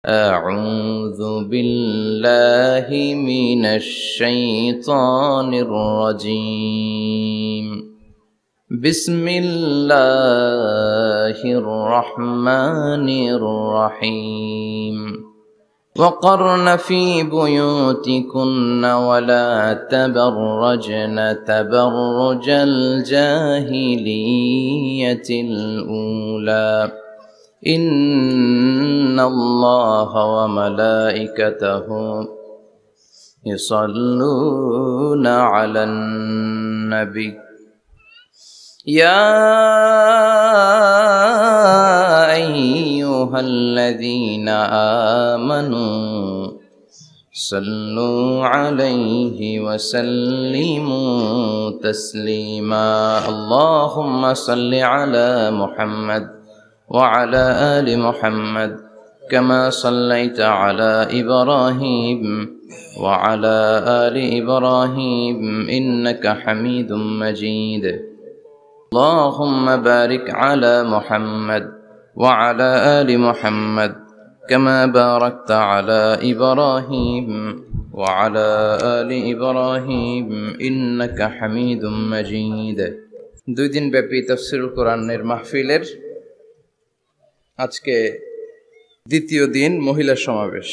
أعوذ بالله من الشيطان الرجيم بسم الله الرحمن الرحيم وقرن في بيوتكن ولا تبرجن تبرج الجاهلية الأولى إن الله وملائكته يصلون على النبي يا أيها الذين آمنوا صلوا عليه وسلموا تسليما اللهم صل على محمد وعلى آل محمد كما صليت على إبراهيم وعلى آل إبراهيم إنك حميد مجيد اللهم بارك على محمد وعلى آل محمد كما باركت على إبراهيم وعلى آل إبراهيم إنك حميد مجيد দুই দিন ব্যাপী তাফসীরুল কোরআনের মাহফিলের আজকে দ্বিতীয় দিন মহিলা সমাবেশ।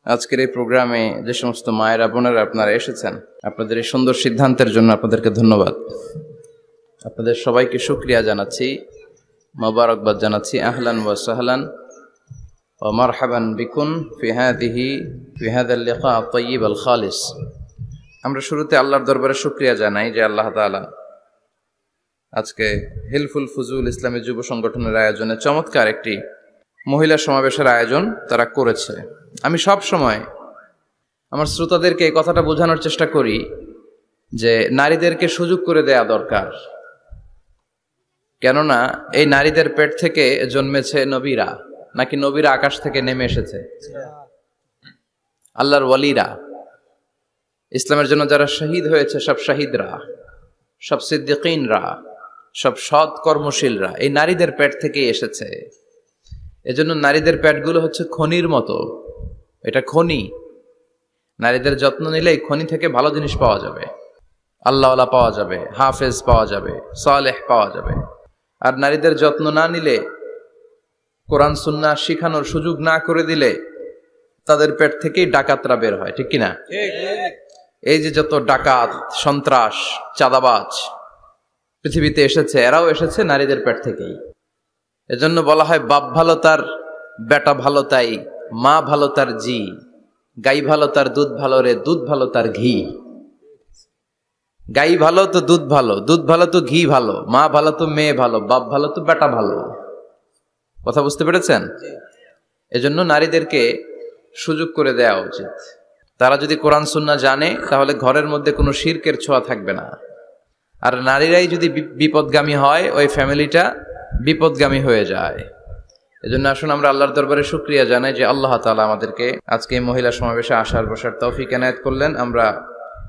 আজকের এই প্রোগ্রামে যে সমস্ত মায়েরা বোনেরা আপনারা এসেছেন, আপনাদের এই সুন্দর সিদ্ধান্তের জন্য আপনাদেরকে ধন্যবাদ। আপনাদের সবাইকে শুকরিয়া জানাচ্ছি, মোবারকবাদ জানাচ্ছি। আহলান ওয়া সাহলান ওয়া মারহাবান বিকুম ফি হাযাল লিকা আত-তাইয়িব আল খালিস। আমরা শুরুতে আল্লাহর দরবারে শুকরিয়া জানাই যে আল্লাহ তাআলা আজকে হিলফুল ফুজুল ইসলামী যুব সংগঠনের আয়োজনে চমৎকার একটি মহিলা সমাবেশের আয়োজন তারা করেছে। আমি সব সময় আমার শ্রোতাদেরকে এই কথাটা বোঝানোর চেষ্টা করি যে নারীদেরকে সুযোগ করে দেয়া দরকার, কেননা এই নারীদের পেট থেকে জন্মেছে নবীরা, নাকি নবীরা আকাশ থেকে নেমে এসেছে? আল্লাহর ওয়ালিরা, ইসলামের জন্য যারা শহীদ হয়েছে, সব শহীদরা, সব সিদ্দিকিনরা, সব সৎ কর্মশীলরা এই নারীদের পেট থেকে এসেছে। এজন্য নারীদের পেটগুলো হচ্ছে খনির মতো, এটা খনি। নারীদের যত্ন নিলে এই খনি থেকে ভালো জিনিস পাওয়া যাবে, আল্লাহওয়ালা পাওয়া যাবে, হাফেজ পাওয়া যাবে, সালেহ পাওয়া যাবে। আর নারীদের যত্ন না নিলে, কোরআন সুন্নাহ শিখানোর সুযোগ না করে দিলে তাদের পেট থেকেই ডাকাতরা বের হয়, ঠিক কিনা? এই যে যত ডাকাত, সন্ত্রাস, চাঁদাবাজ পৃথিবীতে এসেছে, এরাও এসেছে নারীদের পেট থেকেই। এজন্য বলা হয় বাপ ভালো তার বেটা ভালো তাই, মা ভালো তার জি, গাই ভালো তার দুধ ভালো রে, দুধ ভালো তার ঘি। গাই ভালো তো দুধ ভালো, দুধ ভালো তো ঘি ভালো, মা ভালো তো মেয়ে ভালো, বাপ ভালো তো বেটা ভালো। কথা বুঝতে পেরেছেন? এজন্য নারীদেরকে সুযোগ করে দেওয়া উচিত। তারা যদি কোরআন সুন্নাহ জানে তাহলে ঘরের মধ্যে কোনো শিরকের ছোঁয়া থাকবে না। আর নারীরাই যদি বিপদগামী হয়, ওই ফ্যামিলিটা বিপদগামী হয়ে যায়। এজন্য আসুন আমরা আল্লাহর দরবারে শুকরিয়া জানাই যে আল্লাহ তাআলা আমাদেরকে আজকে এই মহিলা সমাবেশে আসার বসার তৌফিক এনায়েত করলেন। আমরা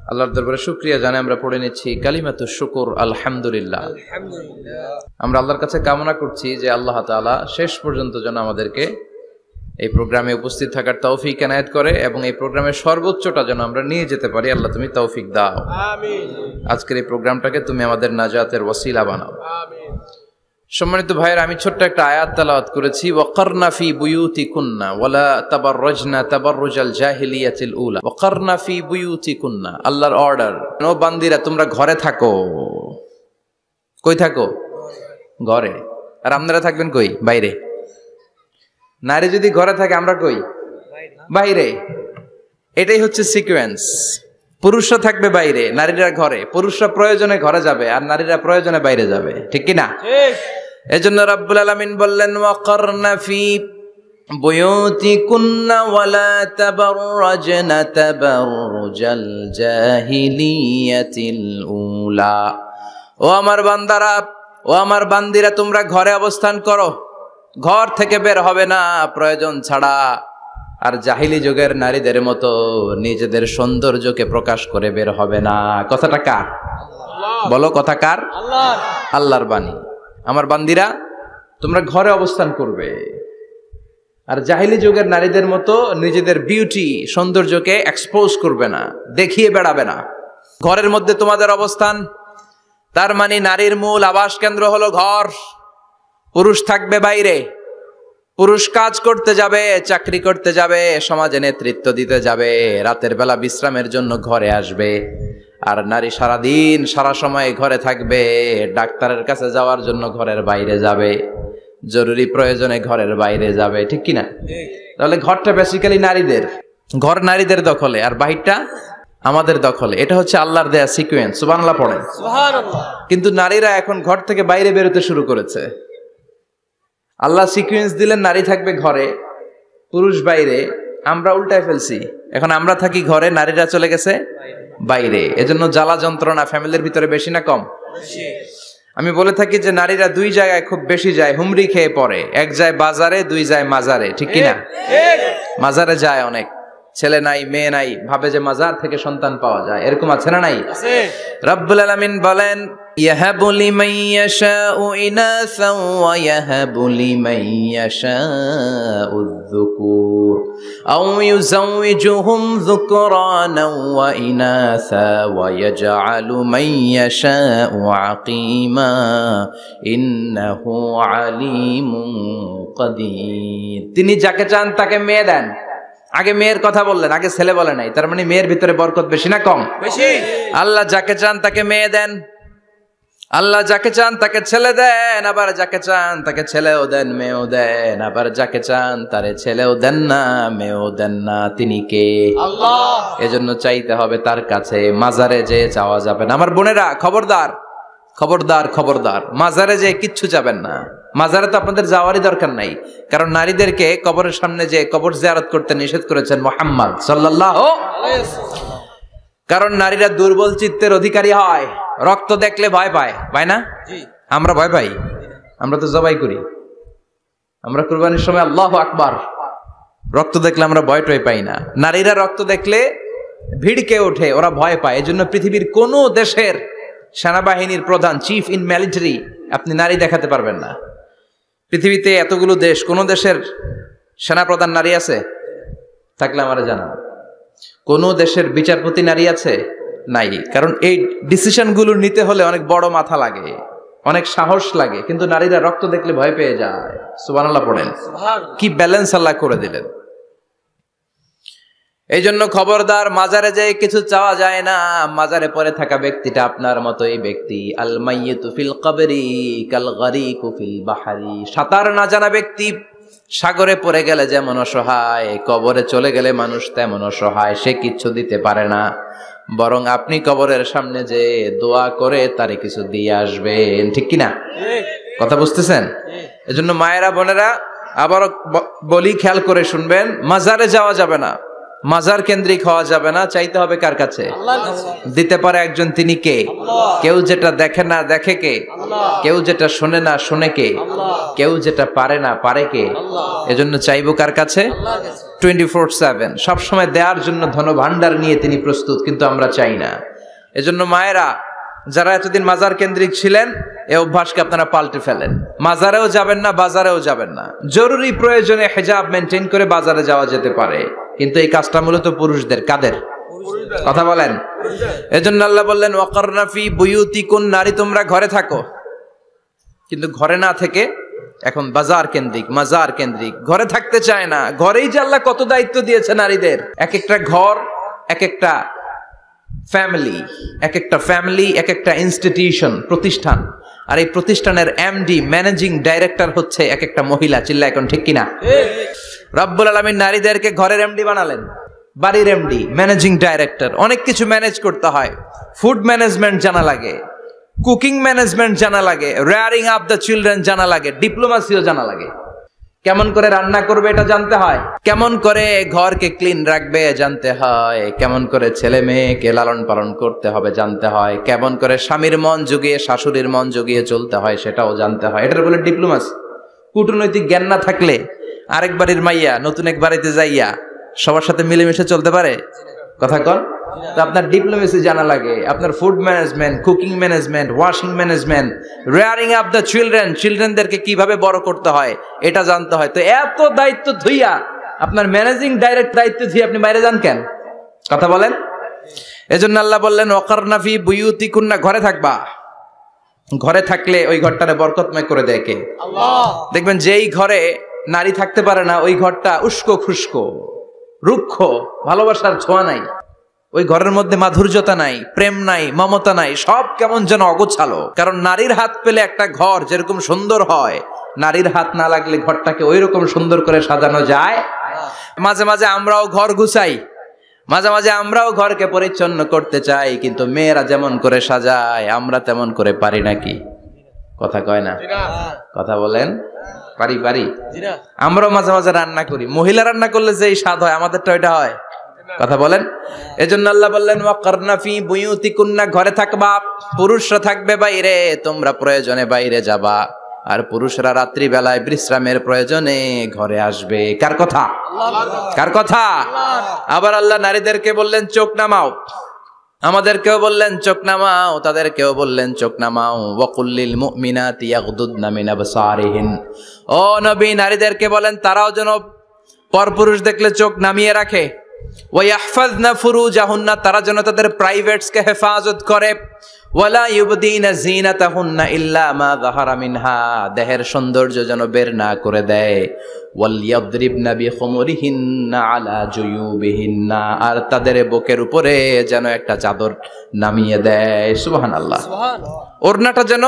আল্লাহর দরবারে শুকরিয়া জানাই, আমরা পড়ে নিচ্ছি কালিমাতুশ শুকর, আলহামদুলিল্লাহ। আমরা আল্লাহর কাছে কামনা করছি যে আল্লাহ তাআলা শেষ পর্যন্ত যেন আমাদেরকে এই প্রোগ্রামে উপস্থিত থাকার তৌফিক এনায়েত করে এবং এই প্রোগ্রামের সর্বোচ্চটা যেন আমরা নিয়ে যেতে পারি। আল্লাহ তুমি তৌফিক দাও। আমিন। আজকের এই প্রোগ্রামটাকে তুমি আমাদের নাজাতের ওয়াসিলা বানাও। আমিন। সম্মানিত ভাইয়েরা, আমি ছোট্ট একটা আয়াত তেলাওয়াত করেছি, ওয়াকারনা ফি বুয়ুতিকুন্না ওয়ালা তাবাররাজনা তাবাররুজাল জাহিলিয়াতিল উলা। ওয়াকারনা ফি বুয়ুতিকুন্না, আল্লাহর অর্ডার। ও বান্দিরা, তোমরা ঘরে থাকো। কই থাকো? ঘরে। আর আপনারা থাকবেন কই? বাইরে। নারী যদি ঘরে থাকে, আমরা কই? বাইরে। এটাই হচ্ছে সিকোয়েন্স। পুরুষরা থাকবে বাইরে, নারীরা ঘরে। পুরুষরা প্রয়োজনে ঘরে যাবে আর নারীরা প্রয়োজনে বাইরে যাবে, ঠিক কিনা? এজন্য রাব্বুল আলামিন বললেন ওয়াকারনা ফি বুয়ুতিকুন্না ওয়ালা তাবাররাজনা তাবাররুজাল জাহিলিয়াতিল উলা। ও আমার বান্দারা, ও আমার বান্দিরা, তোমরা ঘরে অবস্থান করো, ঘর থেকে বের হবে না প্রয়োজন ছাড়া। আর জাহিলি যুগের নারীদের মতো নিজেদের সৌন্দর্যকে প্রকাশ করে বের হবে না। কথাটা কার? বলো, কথা কার? আল্লাহর বাণী। আমার বান্দিরা, তোমরা ঘরে অবস্থান করবে। আর জাহিলি যুগের নারীদের মতো নিজেদের বিউটি সৌন্দর্যকে এক্সপোজ করবে না, দেখিয়ে বেড়াবে না। ঘরের মধ্যে তোমাদের অবস্থান, তার মানে নারীর মূল আবাস কেন্দ্র হলো ঘর। পুরুষ থাকবে বাইরে, পুরুষ কাজ করতে যাবে, চাকরি করতে যাবে, সমাজে নেতৃত্ব দিতে যাবে, রাতের বেলা বিশ্রামের জন্য ঘরে আসবে। আর নারী সারাদিন সারা সময় ঘরে থাকবে, ডাক্তারের কাছে যাওয়ার জন্য ঘরের বাইরে যাবে, জরুরি প্রয়োজনে ঘরের বাইরে যাবে, ঠিক কিনা? তাহলে ঘরটা বেসিক্যালি নারীদের, ঘর নারীদের দখলে, আর বাহিরটা আমাদের দখলে। এটা হচ্ছে আল্লাহর দেয়া সিকোয়েন্স। সুবহানাল্লাহ পড়েন। কিন্তু নারীরা এখন ঘর থেকে বাইরে বেরোতে শুরু করেছে। আল্লাহ সিকোয়েন্স দিলেন নারী থাকবে ঘরে, পুরুষ বাইরে। আমরা উল্টায় ফেলছি, এখন আমরা থাকি ঘরে, নারীরা চলে গেছে বাইরে। এজন্য জ্বালা যন্ত্রণা ফ্যামিলির ভিতরে বেশি না কম? আমি বলে থাকি যে নারীরা দুই জায়গায় খুব বেশি যায়, হুমড়ি খেয়ে পড়ে। এক যায় বাজারে, দুই যায় মাজারে, ঠিক কিনা? মাজারে যায় অনেক, ছেলে নাই মেয়ে নাই, ভাবে যে মাজার থেকে সন্তান পাওয়া যায়। এরকম আছে না নাই? রব্বুল আলামিন বলেন, ইয়াহাবু লিমান ইয়াশাউ ইনাসা ওয়া ইয়াহাবু লিমান ইয়াশাউ যুকুর আও ইউযাওয়িজুহুম যুকরানা ওয়া ইনাসা ওয়া ইয়াজআলু মান ইয়াশাউ আকিমা ইন্নাহু আলিমুন কাদির। তিনি যাকে চান তাকে মেয়ে দেন। আগে মেয়ের কথা বললেন, আগে ছেলে বলে নাই। তার মানে মেয়ের ভিতরে বরকত বেশি না কম? বেশি। আল্লাহ যাকে চান তাকে মেয়ে দেন, আল্লাহ যাকে চান তাকে ছেলে দেন, আবার যাকে চান তাকে ছেলেও দেন মেয়েও দেন, আবার যাকে চান তারে ছেলেও দেন না মেয়েও দেন না। তিনি কে? আল্লাহ। এজন্য চাইতে হবে তার কাছে, মাজারে যে চাওয়া যাবে না। আমার বোনেরা খবরদার, খবরদার, খবরদার, মাজারে যে কিচ্ছু যাবেন না। মাজারে তো আপনাদের যাওয়ারই দরকার নাই, কারণ নারীদেরকে কবরের সামনে যে কবর জিয়ারত করতে নিষেধ করেছেন মুহাম্মদ সাল্লাল্লাহু আলাইহি ওয়াসাল্লাম। কারণ নারীরা দুর্বল চিত্তের অধিকারী হয়, রক্ত দেখলে ভয় পায়, পায় না? আমরা ভয় পাই? আমরা তো জবাই করি, আমরা কুরবানির সময় আল্লাহু আকবার, রক্ত দেখলে আমরা ভয় টয় পাই না। নারীরা রক্ত দেখলে ভিড়কে ওঠে, ওরা ভয় পায়। এজন্য পৃথিবীর কোন দেশের সেনাবাহিনীর প্রধান, চিফ ইন মিলিটারি, আপনি নারী দেখাতে পারবেন না। পৃথিবীতে এতগুলো দেশ, কোন দেশের সেনাপ্রধান নারী আছে? থাকলে আমারে জানান। কোন দেশের বিচারপতি নারী আছে? নাই। কারণ এই ডিসিশনগুলো নিতে হলে অনেক বড় মাথা লাগে, অনেক সাহস লাগে। কিন্তু নারীরা রক্ত দেখলে ভয় পেয়ে যায়। সুবহানাল্লাহ পড়েন। কি ব্যালেন্স আল্লাহ করে দিলেন। এই জন্য খবরদার, মাজারে যে কিছু চাওয়া যায় না। মাজারে পড়ে থাকা ব্যক্তিটা আপনার মতোই ব্যক্তি। আল মাইয়িতু ফিল কবরি কাল গারিকু ফিল বাহরি। সাঁতার না জানা ব্যক্তি সাগরে পড়ে গেলে যেমন অসহায়, কবরে চলে গেলে মানুষ তেমন অসহায়। সে কিচ্ছু দিতে পারে না, বরং আপনি কবরের সামনে যে দোয়া করে তারে কিছু দিয়ে আসবেন, ঠিক কিনা? কথা বুঝতেছেন? এজন্য মায়েরা বোনেরা আবারও বলি, খেয়াল করে শুনবেন, মাজারে যাওয়া যাবে না, মাজার কেন্দ্রিক হওয়া যাবে না। চাইতে হবে কার কাছে? দিতে পারে একজন, তিনি কে? কেউ যেটা দেখে না দেখে কে? কেউ যেটা শোনে না শোনে কে? কেউ যেটা পারে না পারে কে? এজন্য চাইবো কার কাছে? 24/7 সবসময় দেওয়ার জন্য ধনভাণ্ডার নিয়ে তিনি প্রস্তুত, কিন্তু আমরা চাই না। এজন্য মায়েরা যারা এতদিন মাজার কেন্দ্রিক ছিলেন, এই অভ্যাসকে আপনারা পাল্টে ফেলেন। মাজারেও যাবেন না, বাজারেও যাবেন না। জরুরি প্রয়োজনে হিজাব মেনটেন করে বাজারে যাওয়া যেতে পারে, কিন্তু এই কাজটা মূলত পুরুষদের। কাদের কথা বলেন? এজন্য আল্লাহ বললেন, ওয়াকারনা ফি বুয়ুতিকুন, নারী তোমরা ঘরে থাকো। কিন্তু ঘরে না থেকে এখন বাজার কেন্দ্রিক, মাজার কেন্দ্রিক, ঘরে থাকতে চায় না। ঘরেই যে আল্লাহ কত দায়িত্ব দিয়েছে নারীদের। এক একটা ঘর এক একটা ফ্যামিলি, এক একটা ফ্যামিলি এক একটা ইনস্টিটিউশন, প্রতিষ্ঠান। আর এই প্রতিষ্ঠানের এমডি, ম্যানেজিং ডাইরেক্টর হচ্ছে এক একটা মহিলা। চিল্লা এখন ঠিক কিনা? রব্বুল আলামিন নারীদেরকে ঘরের এমডি বানালেন, বাড়ির এমডি, ম্যানেজিং ডাইরেক্টর। অনেক কিছু ম্যানেজ করতে হয়। ফুড ম্যানেজমেন্ট জানা লাগে, কুকিং ম্যানেজমেন্ট জানা লাগে, রেয়ারিং আপ দ্য চিলড্রেন জানা লাগে, ডিপ্লোমাসিও জানা লাগে। কেমন করে রান্না করবে এটা জানতে হয়, কেমন করে ঘরকে ক্লিন রাখবে জানতে হয়, কেমন করে ছেলে মেয়েকে লালন পালন করতে হবে জানতে হয়, কেমন করে স্বামীর মন জুগিয়ে শাশুড়ির মন জুগিয়ে চলতে হয় সেটাও জানতে হয়। এটার বলে ডিপ্লোমাসি। কূটনৈতিক জ্ঞান না থাকলে আরেক বাড়ির মাইয়া নতুন এক বাড়িতে যাইয়া সবার সাথে মিলেমিশে চলতে পারে? কথা কন। তো আপনার ডিপ্লোমেসি জানা লাগে, আপনার food management, cooking management, washing management, rearing up the চিলড্রেনদেরকে কিভাবে বড় করতে হয় এটা জানতে হয়। তো এত দায়িত্ব ধুইয়া আপনার ম্যানেজিং ডাইরেক্ট দায়িত্ব ধুইয়া আপনি বাইরে যান কেন? কথা বলেন। এজন্য আল্লাহ বললেন ওয়াকারনা ফি বুয়ুতিকুন্না, ঘরে থাকবা। ঘরে থাকলে ওই ঘরটারে বরকতময় করে দেয় কে? আল্লাহ। দেখবেন যেই ঘরে নারী থাকতে পারে না ওই ঘরটা উস্কো খুস্কো, রুক্ষ, ভালোবাসার ছোঁয়া নাই, ওই ঘরের মধ্যে মাধুর্যতা নাই, প্রেম নাই, মমতা নাই, সব কেমন যেন অগোছালো। কারণ নারীর হাত পেলে একটা ঘর যেরকম সুন্দর হয়, নারীর হাত না লাগলে ঘরটাকে ওই রকম সুন্দর করে সাজানো যায়। মাঝে মাঝে আমরাও ঘর গুছাই, মাঝে মাঝে আমরাও ঘরকে পরিচ্ছন্ন করতে চাই, কিন্তু মেয়েরা যেমন করে সাজায় আমরা তেমন করে পারি নাকি? কথা কয় না? কথা বলেন। পারি পারি। আমরাও মাঝে মাঝে রান্না করি, মহিলা রান্না করলে যেই স্বাদ হয় আমাদেরটা ওইটা হয়। কথা বলেন। এজন্য আল্লাহ বললেন ওয়াকারনা ফি বুয়ুতিকুন্না, ঘরে থাকবা। পুরুষরা থাকবে বাইরে, তোমরা প্রয়োজনে বাইরে যাবা, আর পুরুষরা রাত্রি বেলায় বিশ্রামের প্রয়োজনে ঘরে আসবে। কার কথা? কার কথা? আবার আল্লাহ নারীদেরকে বললেন চোখ নামাও, আমাদেরকেও বললেন চোখ নামাও, তাদেরকেও বললেন চোখ নামাও। ওয়াকুল্লিল মুমিনাতি ইয়াগদুদনা মিন আবসারিহিন, ও নবী নারীদেরকে বলেন তারাও যেন পরপুরুষ দেখলে চোখ নামিয়ে রাখে। ওয়াহফাজনা ফুরুজাহুন্না, তারা যেন তাদের প্রাইভেটসকে হেফাজত করে। ওয়ালা ইউবদিনা জিনাতাহুন্না ইল্লা মা যাহারা মিনহা, দেহের সৌন্দর্য যেন বের না করে দেয়। ওয়ালইয়াদরিবনা বিখুমুরিহিন্না আলা জুয়ুবিহিন্না, আর তাদের বুকের উপরে যেন একটা চাদর নামিয়ে দেয়। সুবহানাল্লাহ। ওড়নাটা যেন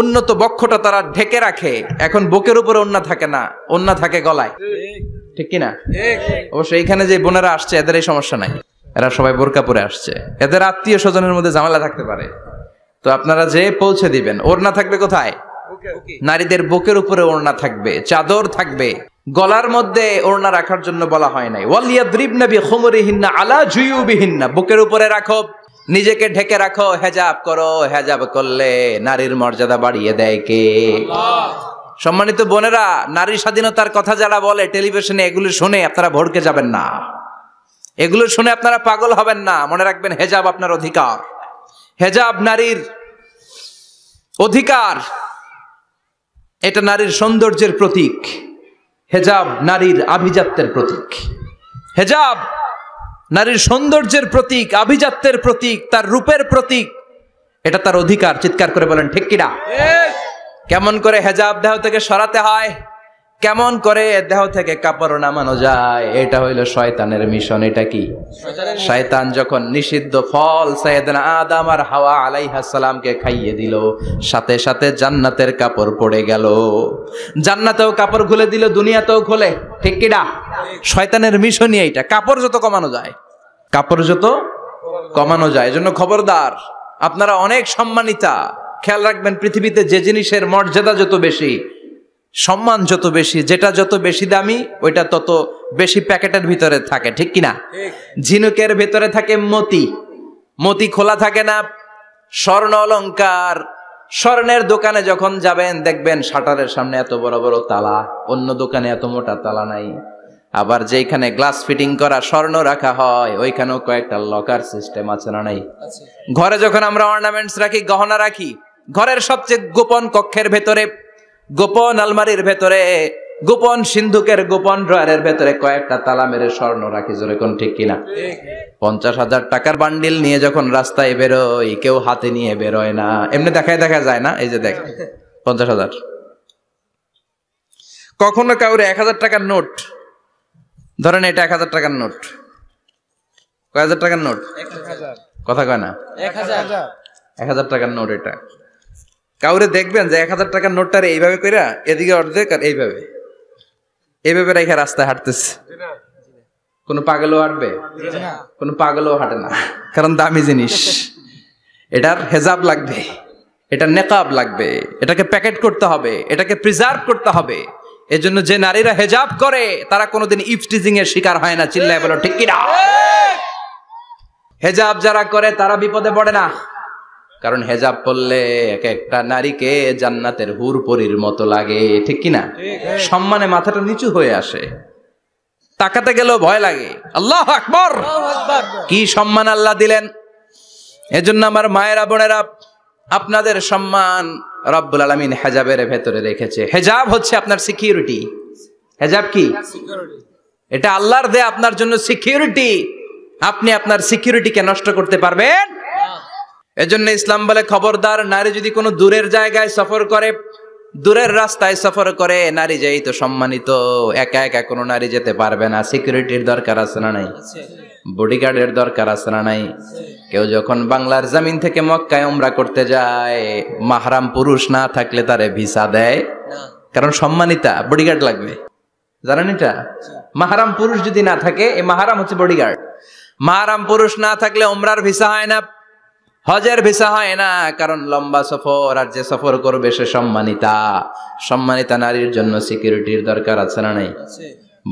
উন্নত বক্ষটা তারা ঢেকে রাখে। এখন বুকের উপরে ওড়না থাকে না, ওড়না থাকে গলায়, ঠিক কিনা? অবশ্য এইখানে যে বোনেরা আসছে এদের এই সমস্যা নাই, এরা সবাই বোরকা পরে আসছে, এদের আত্মীয় স্বজনের মধ্যে ঝামেলা থাকতে পারে। তো আপনারা যে পৌঁছে দিবেন, ওড়না থাকবে কোথায়? নারীদের বুকের উপরে ওড়না থাকবে, চাদর থাকবে, গলার মধ্যে ওড়না রাখার জন্য বলা হয় নাই। ওয়ালিয়াদরিবনা বিখুমুরিহিন্না আলা জুয়ুবিহিন্না, বুকের উপরে রাখো, নিজেকে ঢেকে রাখো, হেজাব করো। হেজাব করলে নারীর মর্যাদা বাড়িয়ে দেয় কে? আল্লাহ। সম্মানিত বোনেরা, নারী স্বাধীনতার কথা যারা বলে টেলিভিশনে, এগুলো শুনে আপনারা ভড়কে যাবেন না, এগুলো শুনে আপনারা পাগল হবেন না। মনে রাখবেন হেজাব আপনার অধিকার, হেজাব নারীর অধিকার, এটা নারীর সৌন্দর্যের প্রতীক, হেজাব নারীর আভিজাত্যের প্রতীক। হেজাব নারীর সৌন্দর্যের প্রতীক, আভিজাত্যের প্রতীক, তার রূপের প্রতীক, এটা তার অধিকার। চিৎকার করে বলেন ঠিক কিনা? কেমন করে হেজাব দেহ থেকে সরাতে হয়, কেমন করে দেহ থেকে কাপড় নামানো যায়, এটা হইল শয়তানের মিশন। এটা কি? শয়তান যখন নিষিদ্ধ ফল সাইয়েদনা আদম আর হাওয়া আলাইহিস সালামকে খাইয়ে দিল, সাথে সাথে জান্নাতের কাপড় পড়ে গেল। জান্নাতেও কাপড় খুলে দিল, দুনিয়াতেও খোলে, ঠিক কিনা? শয়তানের মিশনই এইটা, কাপড় যত কমানো যায়, কাপড় যত কমানো যায়। এজন্য খবরদার, আপনারা অনেক সম্মানিতা, খেয়াল রাখবেন পৃথিবীতে যে জিনিসের মর্যাদা যত বেশি, সম্মান যত বেশি, যেটা যত বেশি দামি ওইটা তত বেশি প্যাকেটের ভিতরে থাকে, ঠিক কিনা? ঝিনুকের ভিতরে থাকে মতি, মতি খোলা থাকে না। স্বর্ণ অলংকার, স্বর্ণের দোকানে যখন যাবেন দেখবেন শাটারের সামনে এত বড় বড় তালা, অন্য দোকানে এত মোটা তালা নাই। আবার যেখানে গ্লাস ফিটিং করা স্বর্ণ রাখা হয় ওইখানেও কয়েকটা লকার সিস্টেম আছে না নাই? ঘরে যখন আমরা অর্নামেন্টস রাখি, গহনা রাখি, ঘরের সবচেয়ে গোপন কক্ষের ভেতরে, গোপন আলমারির ভেতরে, গোপন সিন্ধুকের গোপন ড্রয়ারের ভেতরে কয়েকটা তালা মেরে স্বর্ণ রাখি। জোরে কোন ঠিক কিনা? 50,000 টাকার বান্ডিল নিয়ে যখন রাস্তায় বেরোয়, কেউ হাতে নিয়ে বেরোয় না, এমনি দেখায় দেখা যায় না। এই যে দেখ 50,000, কখনো কাউরে 1000 টাকার নোট ধরেন, এটা 1000 টাকার নোট, কয় হাজার টাকার নোট? কথা কয় না? 1000 টাকার নোট। এটা কাউরে দেখবেন যে 1000 টাকার নোটটারে এইভাবে কইরা এদিকে অর্ধেক আর এইভাবে এইভাবে রেখে রাস্তায় হাঁটতেছে, কোন পাগলও হাঁটবে? কোন পাগলও হাঁটে না, কারণ দামি জিনিস। এটার হেজাব লাগবে, এটার নেকাব লাগবে, এটাকে প্যাকেট করতে হবে, এটাকে প্রিজার্ভ করতে হবে। এজন্য যে নারীরা হেজাব করে তারা কোনোদিন ইফটিজিং এর শিকার হয় না। চিল্লায় বলো ঠিক কিনা? হেজাব যারা করে তারা বিপদে পড়ে না, কারণ হেজাব করলে এক একটা নারীকে জান্নাতের হুর পরীর মতো লাগে, ঠিক কিনা? সম্মানে মাথাটা নিচু হয়ে আসে। তাকাতে গেলেও ভয় লাগে। আল্লাহু আকবার, কি সম্মান আল্লাহ দিলেন। এজন্য আমার মায়েরা বোনেরা, আপনাদের সম্মান রব্বুল আলামিন হেজাবের ভেতরে রেখেছে। হেজাব হচ্ছে আপনার সিকিউরিটি। হেজাব কি? এটা আল্লাহর দেয়া আপনার জন্য সিকিউরিটি। আপনি আপনার সিকিউরিটিকে নষ্ট করতে পারবেন? এজন্য ইসলাম বলে খবরদার, নারী যদি কোনো দূরের জায়গায় সফর করে, দূরের রাস্তায় সফর করে, নারী যেই তো সম্মানিত, একা একা কোনো নারী যেতে পারবে না। সিকিউরিটির দরকার আছে না নাই? বডিগার্ডের দরকার আছে না নাই? কেউ যখন বাংলার জমিন থেকে মক্কায় উমরা করতে যায়, মাহরাম পুরুষ না থাকলে তারে ভিসা দেয়, কারণ সম্মানিতা, বডিগার্ড লাগবে। জানেন এটা? মাহরাম পুরুষ যদি না থাকে, এই মাহরাম হচ্ছে বডিগার্ড। মাহরাম পুরুষ না থাকলে উমরার ভিসা হয় না, হজের ভিসা হয় না, কারণ লম্বা সফর, আর যে সফর করবে সে সম্মানিতা। সম্মানিতা নারীর জন্য সিকিউরিটির দরকার আছে না নাই?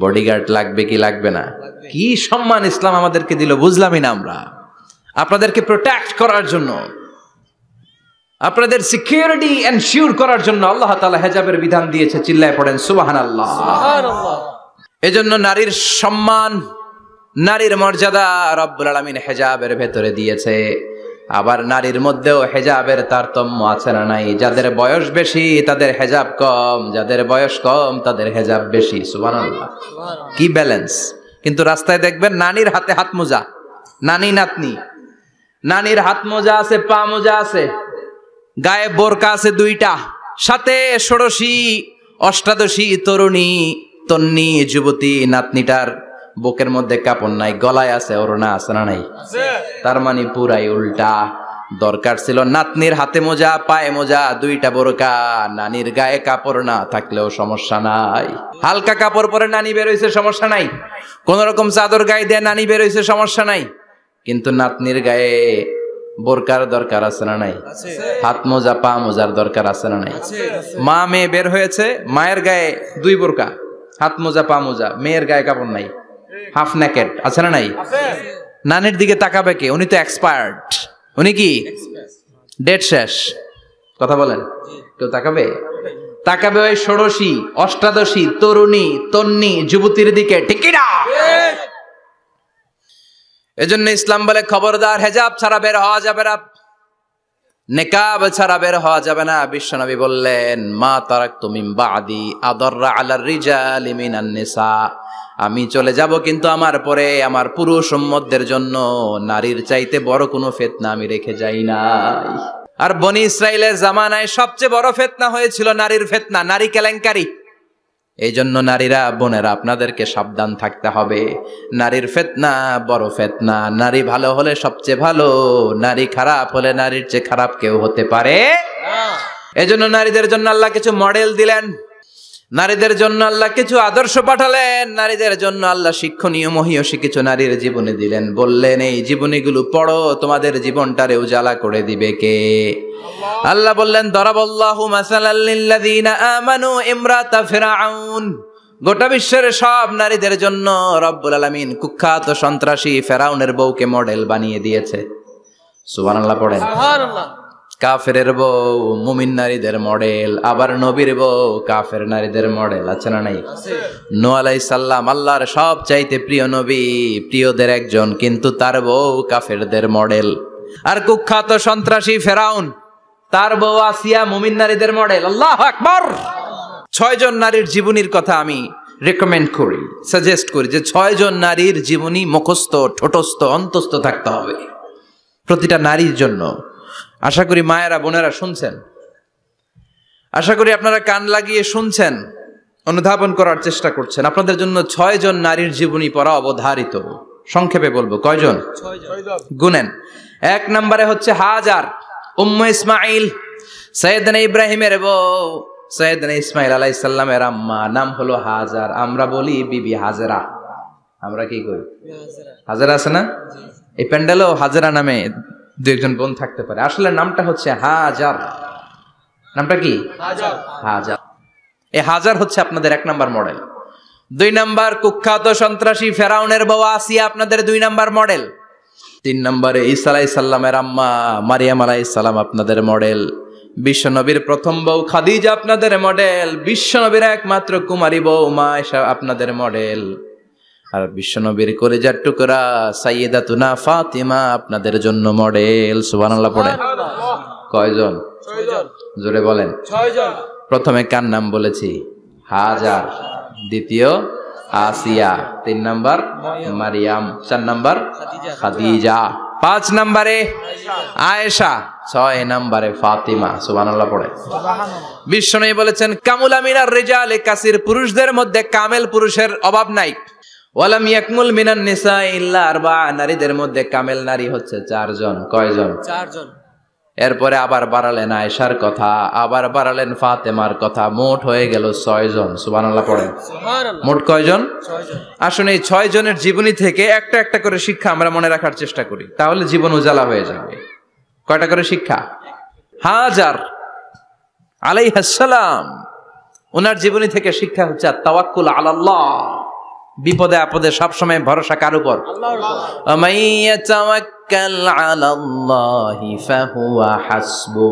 বডিগার্ড লাগবে কি লাগবে না? কি সম্মান ইসলাম আমাদেরকে দিল বুঝলামই না আমরা। আপনাদেরকে প্রোটেক্ট করার জন্য, আপনাদের সিকিউরিটি এনশিওর করার জন্য আল্লাহ তাআলা হেজাবের বিধান দিয়েছে। চিল্লায় পড়েন সুবহানাল্লাহ। এজন্য নারীর সম্মান, নারীর মর্যাদা রব্বুল আলামিন হেজাবের ভেতরে দিয়েছে। আবার নারীর মধ্যেও হেজাবের তারতম্য আছে না নাই? যাদের বয়স বেশি তাদের হেজাব কম, যাদের বয়স কম তাদের হেজাব বেশি। সুবহানাল্লাহ, কি ব্যালেন্স! কিন্তু রাস্তায় দেখবেন নানির হাতে হাত মোজা, নানি নাতনি, নানির হাত মোজা আছে, পা মোজা আছে, গায়ে বোরকা আছে দুইটা, সাথে ষোড়শী অষ্টাদশী তরুণী তন্নি যুবতী নাতনিটার বুকের মধ্যে কাপড় নাই, গলায় আছে ওড়না, আছে না নাই? তার মানে পুরাই উল্টা। দরকার ছিল নাতনির হাতে মোজা, পায়ে মোজা, দুইটা বোরকা। নানির গায়ে কাপড় না থাকলেও সমস্যা নাই, হালকা কাপড় পরে নানি বের হইছে, সমস্যা নাই। কোন রকম চাদর গায়ে দিয়ে নানি বের হইছে, সমস্যা নাই। কিন্তু নাতনির গায়ে বোরকার দরকার আছে না নাই? হাত মোজা, পা মোজার দরকার আছে না নাই? মা মেয়ে বের হয়েছে, মায়ের গায়ে দুই বোরকা, হাত মোজা, পা মোজা, মেয়ের গায়ে কাপড় নাই, হাফ নেকেড, আছে না নাই? নানির দিকে তাকাবে কে? উনি তো এক্সপার্ট, উনি কি ডেট শেষ। কথা বলেন, কেউ তাকাবে? তাকাবে ওই ষোড়শী অষ্টাদশী তরুণী তন্নি যুবতীর দিকে, ঠিক না? এজন্য ইসলাম বলে খবরদার, হেজাব ছাড়া বের হওয়া যাবে না, নেকাব ছাড়া বের হওয়া যাবে না। বিশ্বনবী বললেন, মা তারাকতু মিন বাদি আদাররা আলার রিজালি মিনান নিসা, আমি চলে যাব কিন্তু আমার পরে আমার পুরুষ উম্মতদের জন্য নারীর চাইতে বড় কোনো ফিতনা আমি রেখে যাই নাই। আর বনি ইসরাইলের জামানায় সবচেয়ে বড় ফিতনা হয়েছিল নারীর ফিতনা, নারী কেলেঙ্কারি। এই জন্য নারীরা, বোনেরা, আপনাদেরকে সাবধান থাকতে হবে। নারীর ফিতনা বড় ফিতনা। নারী ভালো হলে সবচেয়ে ভালো, নারী খারাপ হলে নারীর চেয়ে খারাপ কেউ হতে পারে না। এজন্য নারীদের জন্য আল্লাহ কিছু মডেল দিলেন, নারীদের জন্য আল্লাহ কিছু আদর্শ পাঠালেন, নারীদের জন্য আল্লাহ শিক্ষণীয় মহীয়সী কিছু নারীর জীবনী দিলেন। বললেন, এই জীবনীগুলো পড়ো, তোমাদের জীবনটারে উজালা করে দিবে কে? আল্লাহ বললেন, দরাবাল্লাহু মাসালাল লিল্লাযীনা আমানু ইমরাতা ফিরআউন। গোটা বিশ্বের সব নারীদের জন্য রব্বুল আলামিন কুখ্যাত সন্ত্রাসী ফেরাউনের বউকে মডেল বানিয়ে দিয়েছে। সুবহানাল্লাহ পড়েন। সুবহানাল্লাহ। কাফেরের বউ মুমিন নারীদের মডেল, আবার নবীর বউ কাফের নারীদের মডেল, আছে না নাই? নূহ আলাইহিস সালাম আল্লাহর সব চাইতে প্রিয় নবী, প্রিয়দের একজন, কিন্তু তার বউ কাফেরদের মডেল। আর কুখ্যাত সন্ত্রাসী ফেরাউন, তার বউ আসিয়া মুমিন নারীদের মডেল। আল্লাহু আকবার। 6 জন নারীর জীবনীর কথা আমি রেকমেন্ড করি, সাজেস্ট করি যে 6 জন নারীর জীবনী মুখস্থ, ঠোঁটস্থ, অন্তস্থ থাকতে হবে প্রতিটা নারীর জন্য। আশা করি মায়েরা বোনেরা শুনছেন, আশা করি আপনারা কান লাগিয়ে শুনছেন, অনুধাবন করার চেষ্টা করছেন। আপনাদের জন্য 6 জন নারীর জীবনী পড়া অবধারিত। সংক্ষেপে বলবো, কয়জন? 6 জন। গুনেন। 1 নম্বরে হচ্ছে হাজার, উম্মে ইসমাইল, সৈয়দনা ইব্রাহিমের বউ, সৈয়দনা ইসমাইল আলাইহিস সালামের আম্মা, নাম হলো হাজার। আমরা বলি বিবি হাজেরা। আমরা কি কই? হাজেরা আছে না? এই প্যান্ডেলেও হাজেরা নামে 2-1 বোন থাকতে পারে। আসলে নামটা হচ্ছে হাজার। নামটা কি? হাজার। হাজার। এই হাজার হচ্ছে আপনাদের 1 নাম্বার মডেল। 2 নাম্বার কুখ্যাত সন্ত্রাসী ফেরাউনের বউ আসিয়া আপনাদের 2 নাম্বার মডেল। 3 নম্বরে ঈসা আলাইহিস সালামের আম্মা মারিয়াম আলাইহিস সালাম আপনাদের মডেল। বিশ্বনবীর প্রথম বউ খাদিজা আপনাদের মডেল। বিশ্বনবীর একমাত্র কুমারী বউ মা আয়েশা আপনাদের মডেল। আর বিশ্বনবীর কলিজার টুকরা সাইয়্যিদাতুনা ফাতিমা আপনাদের জন্য মডেল। সুবহানাল্লাহ পড়ে। কয়জন? 6 জন। জোরে বলেন। 6 জন। প্রথমে কার নাম বলেছি? হাজার। দ্বিতীয় আসিয়া, 3 নাম্বার মারিয়াম, 4 নাম্বার খাদিজা, 5 নাম্বারে আয়েশা, 6 নাম্বারে ফাতিমা। সুবহানাল্লাহ পড়ে। বিশ্বনবী বলেছেন কামুলা মিনার রিজালে কাসির, পুরুষদের মধ্যে কামেল পুরুষের অভাব নাই। ওয়ালাম ইয়াকমুল মিনান নিসা ইল্লা আরবা, নারীদের মধ্যে কামেল নারী হচ্ছে 4 জন। কয়জন? 4 জন। এরপরে আবার বাড়ালেন আয়েশার কথা, আবার বাড়ালেন ফাতেমার কথা, মোট হয়ে গেল 6 জন। সুবহানাল্লাহ পড়েন। সুবহানাল্লাহ। মোট কয়জন? 6 জন। আসুন এই 6 জনের জীবনী থেকে একটা একটা করে শিক্ষা আমরা মনে রাখার চেষ্টা করি, তাহলে জীবন উজালা হয়ে যাবে। কয়টা করে শিক্ষা? হাজার আলাইহিস সালাম, ওনার জীবনী থেকে শিক্ষা হচ্ছে তাওয়াক্কুল আলাল্লাহ, বিপদে আপদে সবসময় ভরসা কার উপর? আল্লাহর উপর। আমাইয়া তাওয়াক্কাল আলাল্লাহি ফাহুয়া হাসবু,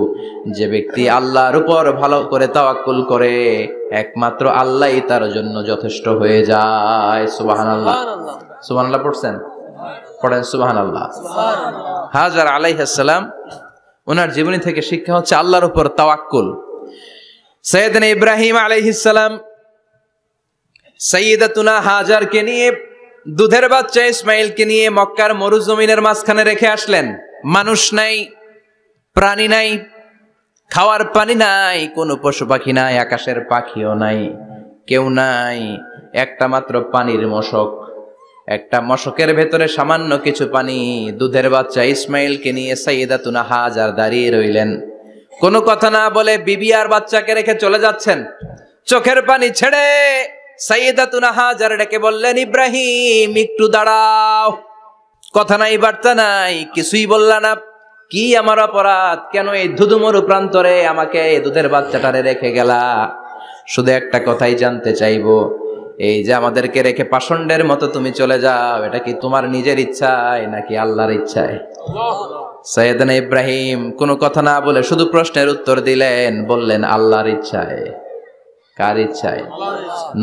যে ব্যক্তি আল্লাহর উপর ভালো করে তাওয়াক্কুল করে একমাত্র আল্লাহই তার জন্য যথেষ্ট হয়ে যায়। সুবহানাল্লাহ। সুবহানাল্লাহ। সুবহানাল্লাহ পড়ছেন? পড়েন সুবহানাল্লাহ। সুবহানাল্লাহ। হাজার আলাইহিস সালাম, ওনার জীবনী থেকে শিক্ষা হচ্ছে আল্লাহর উপর তাওয়াক্কুল। সাইয়েদনা ইব্রাহিম আলাইহিস সালাম সাইয়্যিদাতুনা হাজারকে নিয়ে, দুধের বাচ্চা ইসমাইলকে নিয়ে মক্কার মরুজমিনের মাঝখানে রেখে আসলেন। মানুষ নাই, প্রাণী নাই, খাওয়ার পানি নাই, কোনো পশু পাখি নাই, আকাশের পাখিও নাই, কেউ নাই, একটা মাত্র পানির মশক। একটা মশকের ভেতরে সামান্য কিছু পানি। দুধের বাচ্চা ইসমাইলকে নিয়ে সাইয়্যিদাতুনা হাজার দাঁড়িয়ে রইলেন। কোনো কথা না বলে বিবি আর বাচ্চাকে রেখে চলে যাচ্ছেন। চোখের পানি ছেড়ে সাইয়্যিদাতুনা হাজার ডেকে বললেন, ইব্রাহিম একটু দাঁড়াও। কথা নাই, বার্তা নাই, কিছুই বললা না। কি আমার অপরাধ? কেন এই ধুধুমরু প্রান্তরে আমাকে দুধের বাচ্চাটারে রেখে গেলা? শুধু একটা কথাই জানতে চাইবো, এই যে আমাদেরকে রেখে পাষণ্ডের মতো তুমি চলে যাও, এটা কি তোমার নিজের ইচ্ছায় নাকি আল্লাহর ইচ্ছায়? সাইয়েদনা ইব্রাহিম কোনো কথা না বলে শুধু প্রশ্নের উত্তর দিলেন, বললেন আল্লাহর ইচ্ছায়। কার ইচ্ছায়?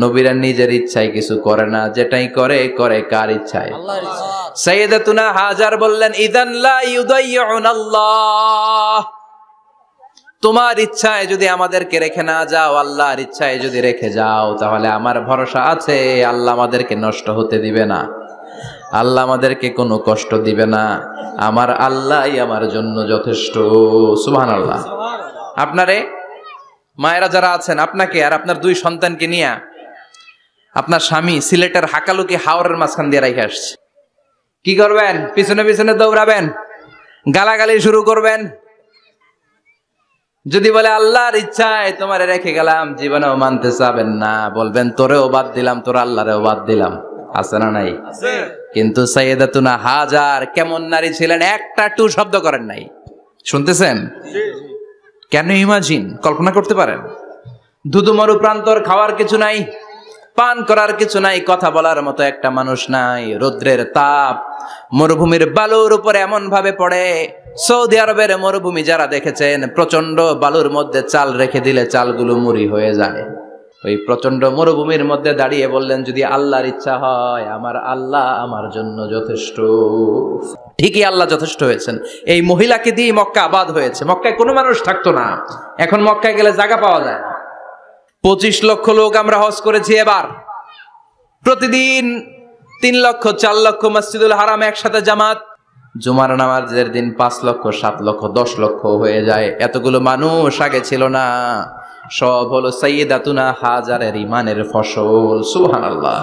নবীরা নিজের ইচ্ছায় কিছু করে না, যেটাই করে করে কার ইচ্ছায়? আল্লাহর ইচ্ছা। সাইয়্যিদাতুনা হাজার বললেন, ইদান লা ইউদাইয়ুনাল্লাহ, তোমার ইচ্ছায় যদি আমাদেরকে রেখে না যাও, আল্লাহর ইচ্ছায় যদি রেখে যাও, তাহলে আমার ভরসা আছে আল্লাহ আমাদেরকে নষ্ট হতে দিবে না, আল্লাহ আমাদেরকে কোনো কষ্ট দিবে না, আমার আল্লাহই আমার জন্য যথেষ্ট। সুবহানাল্লাহ। আপনারে মায়েরা যারা আছেন, আপনাকে আর আপনার 2 সন্তানকে নিয়ে আপনার স্বামী সিলেটের হাকালুকি হাওরের মাঝখান দিয়ে রেখে আসছে। কি করবেন? পিছনে পিছনে দৌড়াবেন, গালাগালি শুরু করবেন। যদি বলে আল্লাহর ইচ্ছায় তোমারে রেখে গেলাম, জীবনেও মানতে চাবেন না, বলবেন তোরেও বাদ দিলাম, তোর আল্লাহরেও বাদ দিলাম। আছে না নাই? কিন্তু সাইয়্যিদাতুনা হাজার কেমন নারী ছিলেন, একটা টু শব্দ করেন নাই। শুনতেছেন? কেন ইমাজিন, কল্পনা করতে পারেন? ধুধুমরু প্রান্তর, খাওয়ার কিছু নাই, পান করার কিছু নাই, কথা বলার মতো একটা মানুষ নাই, রৌদ্রের তাপ মরুভূমির বালুর উপরে এমন ভাবে পড়ে। সৌদি আরবের মরুভূমি যারা দেখেছেন, প্রচন্ড বালুর মধ্যে চাল রেখে দিলে চালগুলো মুড়ি হয়ে যায়। ওই প্রচন্ড মরুভূমির মধ্যে দাঁড়িয়ে বললেন, যদি আল্লাহর ইচ্ছা হয়, আমার আল্লাহ আমার জন্য যথেষ্ট। ঠিকই আল্লাহ যথেষ্ট হয়েছেন। এই মহিলাকে দিয়ে মক্কা আবাদ হয়েছে। মক্কায় কোনো মানুষ থাকতো না, এখন মক্কায় গেলে জায়গা পাওয়া যায় না। 25 লক্ষ লোক আমরা হজ করেছি এবার। প্রতিদিন 3 লক্ষ 4 লক্ষ মসজিদুল হারাম একসাথে জামাত। জুমার নামাজের দিন 5 লক্ষ 7 লক্ষ 10 লক্ষ হয়ে যায়। এতগুলো মানুষ আগে ছিল না। সব হলো সাইয়্যিদাতুনা হাজারের ইমানের ফসল। সুবহানাল্লাহ।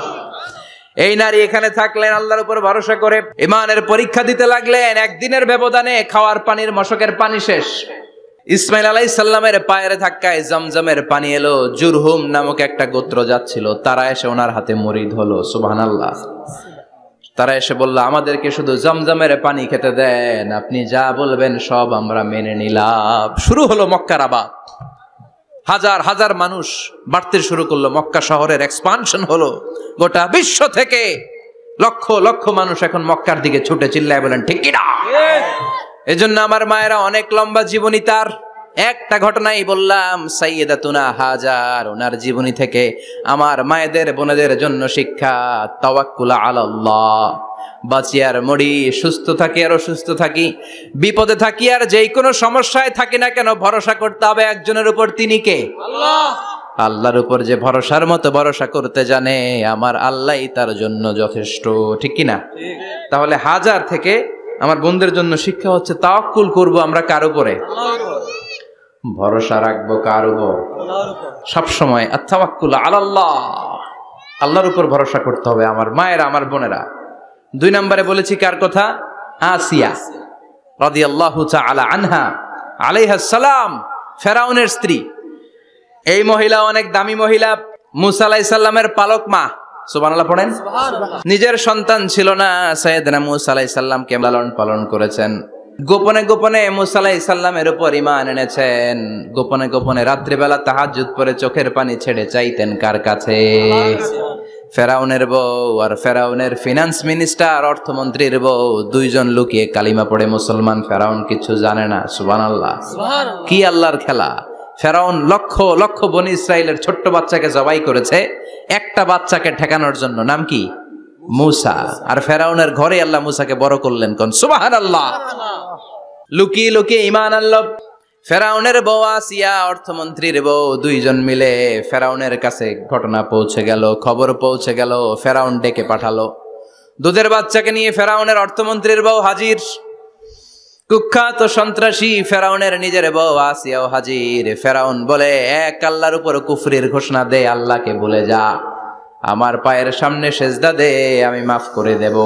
এই নারী এখানে থাকলেন, আল্লাহর উপর ভরসা করে ইমানের পরীক্ষা দিতে লাগলেন। একদিনের ব্যবধানে খাওয়ার পানির মশকের পানি শেষ। ইসমাইল আলাইহিস সালামের পায়ের ধাক্কায় জমজমের পানি এলো। জুরহুম নামক একটা গোত্র যাচ্ছিল, তারা এসে ওনার হাতে মুরিদ হলো। সুবহানাল্লাহ। তারা এসে বলল, আমাদেরকে শুধু জমজমের পানি খেতে দেন, আপনি যা বলবেন সব আমরা মেনে নিলাম। শুরু হলো মক্কার আবাদ। হাজার হাজার মানুষ বাড়তে শুরু করলো, মক্কা শহরের এক্সপানশন হলো। গোটা বিশ্ব থেকে লক্ষ লক্ষ মানুষ এখন মক্কার দিকে ছুটে চিল্লায় বলেন ঠিক কি না? এজন্য আমার মায়েরা অনেক লম্বা জীবনী তার। একটা ঘটনাই বললাম, সাইয়্যিদাতুনা হাজার, ওনার জীবনী থেকে আমার মায়েদের বোনেদের জন্য শিক্ষা, তাওয়াক্কুল আলাল্লাহ। বাঁচি আর মরি, সুস্থ থাকি আর অসুস্থ থাকি, বিপদে থাকি আর যেই কোনো সমস্যায় থাকি না কেন, ভরসা করতে হবে একজনের উপর। তিনি কে? আল্লাহ। আল্লাহর উপর যে ভরসার মতো ভরসা করতে জানে, আমার আল্লাহই তার জন্য যথেষ্ট। ঠিক কিনা? তাহলে হাজার থেকে আমার বোনদের জন্য শিক্ষা হচ্ছে, তাওয়াক্কুল করব আমরা কার উপরে? ভরসা রাখবো কার উপর? সবসময় আত-তাওয়াক্কুল আলাল্লাহ, আল্লাহর উপর ভরসা করতে হবে আমার মায়েরা, আমার বোনেরা। 2 নম্বরে বলেছি কার কথা? আসিয়া রাদিয়াল্লাহু তাআলা আনহা আলাইহাস সালাম, ফেরাউনের স্ত্রী। এই মহিলা অনেক দামি মহিলা, মুসা আলাইহিস সালামের পালক মা। সুবহানাল্লাহ পড়েন। নিজের সন্তান ছিল না, সাইয়েদনা মুসা আলাইহিস সালামকে লালন পালন করেছেন। গোপনে গোপনে মুসা আলাইহিস সালামের উপর ঈমান এনেছেন। গোপনে গোপনে রাত্রিবেলা তাহাজ্জুদ পড়ে চোখের পানি ছেড়ে চাইতেন কার কাছে? ফেরাউনের বউ আর ফেরাউনের ফিনান্স মিনিস্টার, অর্থমন্ত্রীর বউ, 2 জন লুকিয়ে কালিমা পড়ে মুসলমান। ফেরাউন কিছু জানে না। সুবহানাল্লাহ। কি আল্লাহর খেলা! ফেরাউন লক্ষ লক্ষ বনি ইসরাইলের ছোট্ট বাচ্চাকে জবাই করেছে একটা বাচ্চাকে ঠেকানোর জন্য। নাম কি? মুসা। আর ফেরাউনের ঘরে আল্লাহ মুসাকে বড় করলেন। কোন সুবহানাল্লাহ। লুকিয়ে লুকিয়ে ঈমান আনলো। ফেরাউনের বউ আসিয়া, অর্থমন্ত্রীর বউ, 2 জন মিলে ফেরাউনের কাছে ঘটনা পৌঁছে গেল, খবর পৌঁছে গেল। ফেরাউন ডেকে পাঠালো। দুধের বাচ্চাকে নিয়ে ফেরাউনের অর্থমন্ত্রীর বউ হাজির। কুখ্যাত সন্ত্রাসী ফেরাউনের নিজের বউ আসিয়াও হাজির। ফেরাউন বলে, এক আল্লাহর উপর কুফরির ঘোষণা দে, আল্লাহকে বলে যা, আমার পায়ের সামনে সেজদা দে, আমি মাফ করে দেব।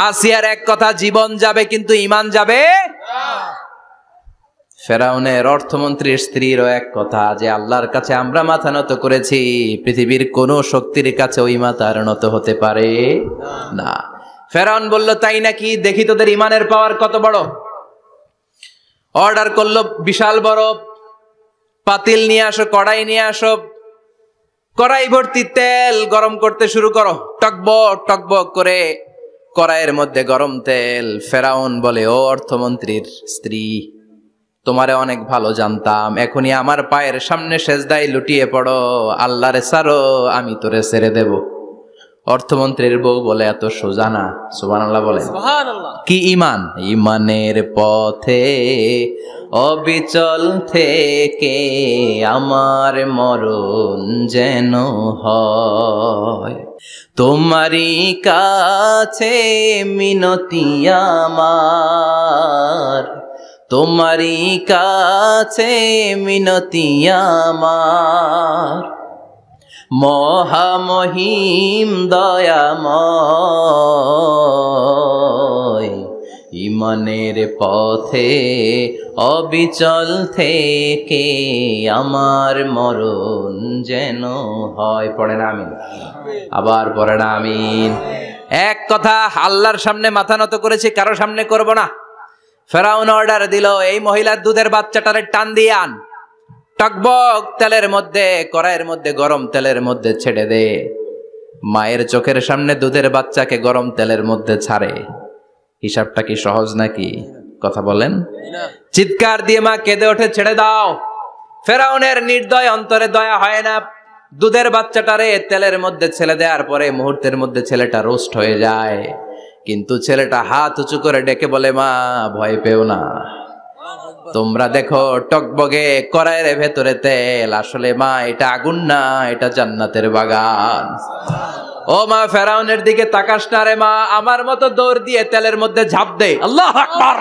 আসিয়ার এক কথা, জীবন যাবে কিন্তু ঈমান যাবে না। ফেরাউনের অর্থমন্ত্রীর স্ত্রীরও এক কথা, যে আল্লাহর কাছে আমরা মাথা নত করেছি, পৃথিবীর কোন শক্তির কাছে ওই মাথা আর নত হতে পারে না। ফেরাউন বলল, তাই নাকি? দেখি তোদের ঈমানের পাওয়ার কত বড়। অর্ডার করলো, বিশাল বড় পাতিল নিয়ে আসো, কড়াই নিয়ে আসো, কড়াই ভর্তি তেল গরম করতে শুরু করো। টকবক টকবক করে কড়াইয়ের মধ্যে গরম তেল। ফেরাউন বলে, ও অর্থমন্ত্রীর স্ত্রী, তোমারে অনেক ভালো জানতাম, এখনই আমার পায়ের সামনে সেজদায় লুটিয়ে পড়ো, আল্লাহরে ছাড়ো, আমি তোরে ছেড়ে দেব। অর্থমন্ত্রীর বউ বলে, এত সোজা না। সুবহানাল্লাহ বলেন। কি ঈমান? ঈমানের পথে অবিচল থেকে আমার মরণ যেন হয়, তোমারই কাছে মিনতি আমার, তোমারই কাছে মিনতি আমার, মহামহিম দয়াময়, ঈমানের পথে অবিচল থেকে আমার মরণ যেন হয়। পড়েন আমিন। আবার পড়েন আমিন। এক কথা, আল্লাহর সামনে মাথা নত করেছি, কারো সামনে করব না। ফেরাউন অর্ডার দিল, এই মহিলার দুধের বাচ্চাটারে টান দিয়ে আন, টকবক তেলের মধ্যে, কড়াইয়ের মধ্যে গরম তেলের মধ্যে ছেড়ে দে। মায়ের চোখের সামনে দুধের বাচ্চাকে গরম তেলের মধ্যে ছাড়ে। হিসাবটা কি সহজ নাকি? কথা বলেন। চিৎকার দিয়ে মা কেঁদে ওঠে, ছেড়ে দাও। ফেরাউনের নির্দয় অন্তরে দয়া হয় না। দুধের বাচ্চাটারে তেলের মধ্যে ছেড়ে দেওয়ার পরে মুহূর্তের মধ্যে ছেলেটা রোস্ট হয়ে যায়। কিন্তু ছেলেটা হাত উঁচু করে ডেকে বলে, মা ভয় পেও না, তোমরা দেখো টকবগে কড়াইয়ের ভেতরে তেল, আসলে মা এটা আগুন না, এটা জান্নাতের বাগান। ও মা, ফেরাউনের দিকে তাকাস না রে মা, আমার মতো দৌড় দিয়ে তেলের মধ্যে ঝাঁপ দে। আল্লাহু আকবার।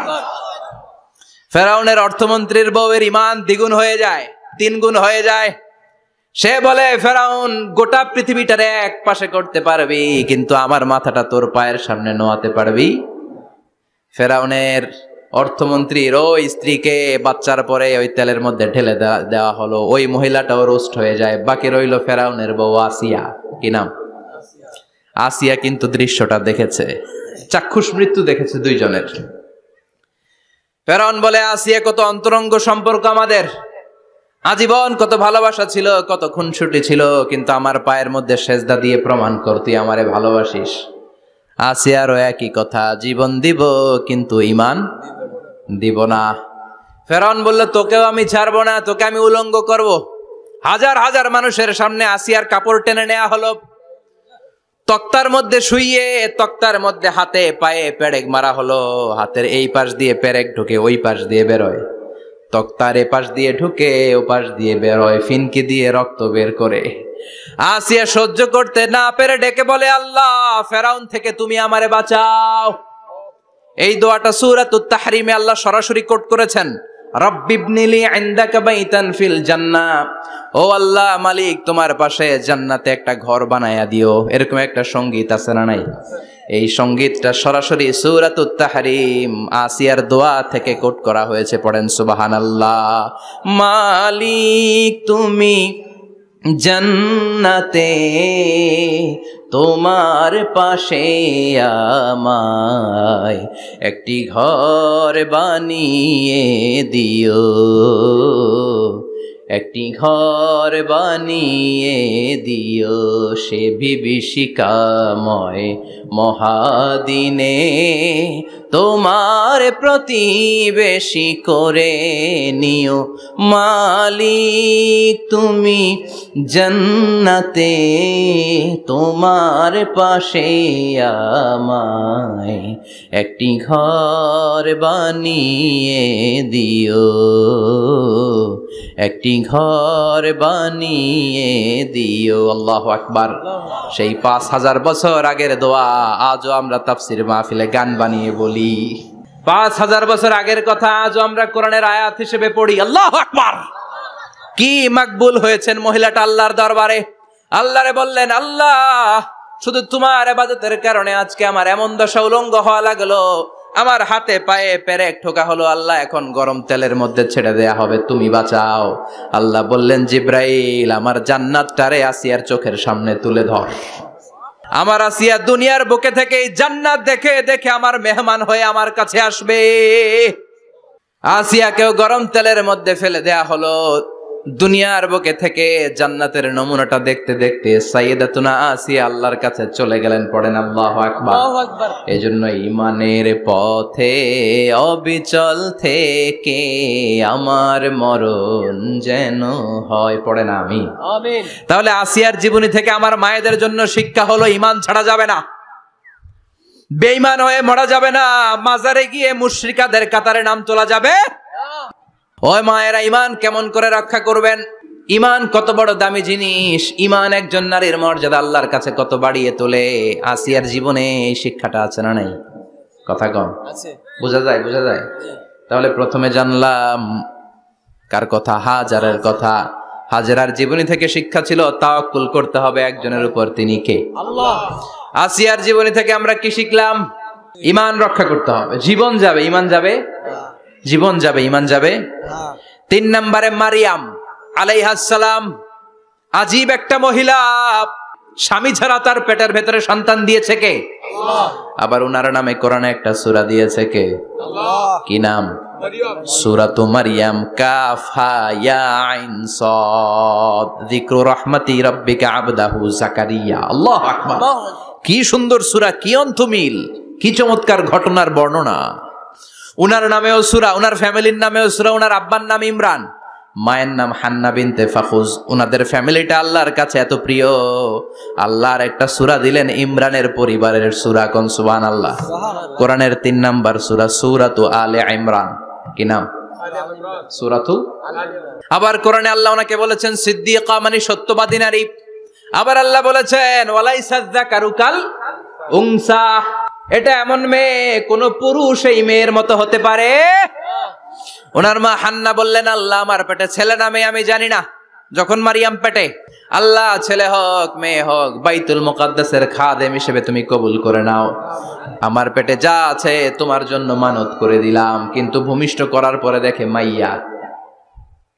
ফেরাউনের অর্থমন্ত্রীর বউয়ের ঈমান দ্বিগুণ হয়ে যায়, 3 গুণ হয়ে যায়। সে বলে, ফেরাউন, গোটা পৃথিবীটারে এক পাশে করতে পারবি, কিন্তু আমার মাথাটা তোর পায়ের সামনে নোয়াতে পারবি? ফেরাউনের অর্থমন্ত্রীর ওই স্ত্রীকে বাচ্চার পরে ওই তেলের মধ্যে ঢেলে দেওয়া হলো। ওই মহিলাটাও রোস্ট হয়ে যায়। বাকি রইল ফেরাউনের বউ আসিয়া। কি নাম? আসিয়া কিন্তু দৃশ্যটা দেখেছে, চাক্ষুষ মৃত্যু দেখেছে 2 জনের। ফেরাউন বলে, আসিয়া, কত অন্তরঙ্গ সম্পর্ক আমাদের, আজীবন কত ভালোবাসা ছিল, কত খুনসুটি ছিল, কিন্তু আমার পায়ের মধ্যে সেজদা দিয়ে প্রমাণ কর তুই আমারে ভালোবাসিস। আসিয়ারও একই কথা, জীবন দিব কিন্তু ঈমান দিব না। ফেরাউন বলল, তোকেও আমি ছাড়বো না, তোকে আমি উলঙ্গ করব। হাজার হাজার মানুষের সামনে আসিয়ার কাপড় টেনে নেওয়া হলো, তক্তার মধ্যে শুইয়ে তক্তার মধ্যে হাতে পায়ে পেরেক মারা হলো। হাতের এই পাশ দিয়ে পেরেক ঢুকে ওই পাশ দিয়ে বেরোয়, তক্তার এ পাশ দিয়ে ঢুকে ও পাশ দিয়ে বেরোয়, ফিনকি দিয়ে রক্ত বের করে। আসিয়া সহ্য করতে না পেরে ডেকে বলে, আল্লাহ, ফেরাউন থেকে তুমি আমারে বাঁচাও। এই দোয়াটা সূরাতুত তাহরিমে আল্লাহ সরাসরি কোট করেছেন, রব্বিবনিলি ইনদাকা বাইতান ফিল জান্নাহ। ও আল্লাহ মালিক, তোমার পাশে জান্নাতে একটা ঘর বানায়া দিও। এরকম একটা সঙ্গীত আছে না নাই? এই সঙ্গীতটা সরাসরি সূরাতুত তাহরিম আসিয়ার দোয়া থেকে কোট করা হয়েছে। পড়েন সুবহানাল্লাহ। মালিক তুমি জান্নাতে তোমার পাশে আমায় একটি ঘর বানিয়ে দিও, একটি ঘর বানিয়ে দিও, সে বিভীষিকাময় মহাদিনে তোমার প্রতিবেশী করে নিও। মালিক তুমি জান্নাতে তোমার পাশে আমায় একটি ঘর বানিয়ে দিও, একটি ঘর বানিয়ে দিও। আল্লাহু আকবার। সেই ৫,০০০ বছর আগের দোয়া আজও আমরা তাফসীর মাহফিলে গান বানিয়ে বলি। ৫,০০০ বছর আগের কথা আজও আমরা কোরআনের আয়াত হিসেবে পড়ি। আল্লাহু আকবার। কি মাকবুল হয়েছেন মহিলাটা আল্লাহর দরবারে। আল্লাহরে বললেন, আল্লাহ, শুধু তোমার ইবাদতের কারণে আজকে আমার এমন দশা উলঙ্গ হওয়া লাগলো, আমার হাতে পায়ে পেরেক ঠোকা হলো। আল্লাহ, এখন গরম তেলের মধ্যে ছেড়ে দেয়া হবে, তুমি বাঁচাও। আল্লাহ বললেন, জিব্রাইল, আমার জান্নাতটারে আসিয়ার চোখের সামনে তুলে ধর। আমার আসিয়া দুনিয়ার বুকে থেকে এই জান্নাত দেখে দেখে আমার মেহমান হয়ে আমার কাছে আসবে। আসিয়াকেও গরম তেলের মধ্যে ফেলে দেয়া হলো। দুনিয়ার বুকে থেকে জান্নাতের নমুনাটা দেখতে দেখতে সাইয়েদাতুনা আসিয়া আল্লাহর কাছে চলে গেলেন। পড়েন আল্লাহু আকবার। এজন্য ঈমানের পথে অবিচল থেকে আমার মরণ যেন হয়। পড়েন আমিন। আমিন। তাহলে আসিয়ার জীবনী থেকে আমার মায়েদের জন্য শিক্ষা হলো, ঈমান ছাড়া যাবে না, বেঈমান হয়ে মরা যাবে না, মাজারে গিয়ে মুশরিকাদের কাতারে নাম তোলা যাবে। ওই মায়েরা ঈমান কেমন করে রক্ষা করবেন? ঈমান কত বড় দামি জিনিস। ঈমান একজন নারীর মর্যাদা আল্লাহর কাছে কত বাড়িয়ে তোলে। আসিয়ার জীবনে এই শিক্ষাটা আছে না নাই? কথা কম আছে, বোঝা যায়? বোঝা যায়। তাহলে প্রথমে জানলাম কার কথা? হাজারের কথা। হাজেরার জীবনী থেকে শিক্ষা ছিল তাওয়াক্কুল করতে হবে একজনের উপর, তিনি কে? আল্লাহ। আসিয়ার জীবনী থেকে আমরা কি শিখলাম? ঈমান রক্ষা করতে হবে। জীবন যাবে, ঈমান যাবে, জীবন যাবে, ঈমান যাবে। ৩ নম্বরে মারিয়াম আলাইহাস সালাম, আজীব একটা মহিলা। স্বামী ছাড়া তার পেটের ভেতরে সন্তান দিয়েছে কে? আল্লাহ। আবার উনার নামে কোরআনে একটা সূরা দিয়েছে কে? আল্লাহ। কি নাম? সূরাতু মারিয়াম। কাফ হা ইয়া আইন সাদ, যিকরু রাহমাতি রাব্বিকা আবদাহু যাকারিয়া। আল্লাহু আকবার। কি সুন্দর সূরা, কি অন্তমিল, কি চমৎকার ঘটনার বর্ণনা। উনার নামেও সূরা, উনার ফ্যামিলির নামেও সূরা। উনার আব্বার নাম ইমরান, মায়ের নাম হান্না বিনতে ফাখুজ। উনাদের ফ্যামিলিটা আল্লাহর কাছে এত প্রিয়, আল্লাহর একটা সূরা দিলেন ইমরানের পরিবারের সূরা। কোন সুবহানাল্লাহ। কোরআনের ৩ নাম্বার সূরা, সূরাতু আলে ইমরান। কি নাম? সূরাতু। আবার কোরআনে আল্লাহ ওনাকে বলেছেন সিদ্দিকা, মানে সত্যবাদী নারী। আবার আল্লাহ বলেছেন ওয়ালাইসা যাকারু কাল উনসা, এটা এমন মেয়ে কোন পুরুষ এই মেয়ের মতো হতে পারে? ওনার মা হান্না বললেন, আল্লাহ, আমার পেটে ছেলে না মেয়ে আমি জানি না। যখন মারিয়াম পেটে, আল্লাহ, ছেলে হোক মেয়ে হোক, বাইতুল মুকাদ্দাসের খাদেম হিসেবে তুমি কবুল করে নাও। আমার পেটে যা আছে তোমার জন্য মানত করে দিলাম। কিন্তু ভূমিষ্ঠ করার পরে দেখে মাইয়া,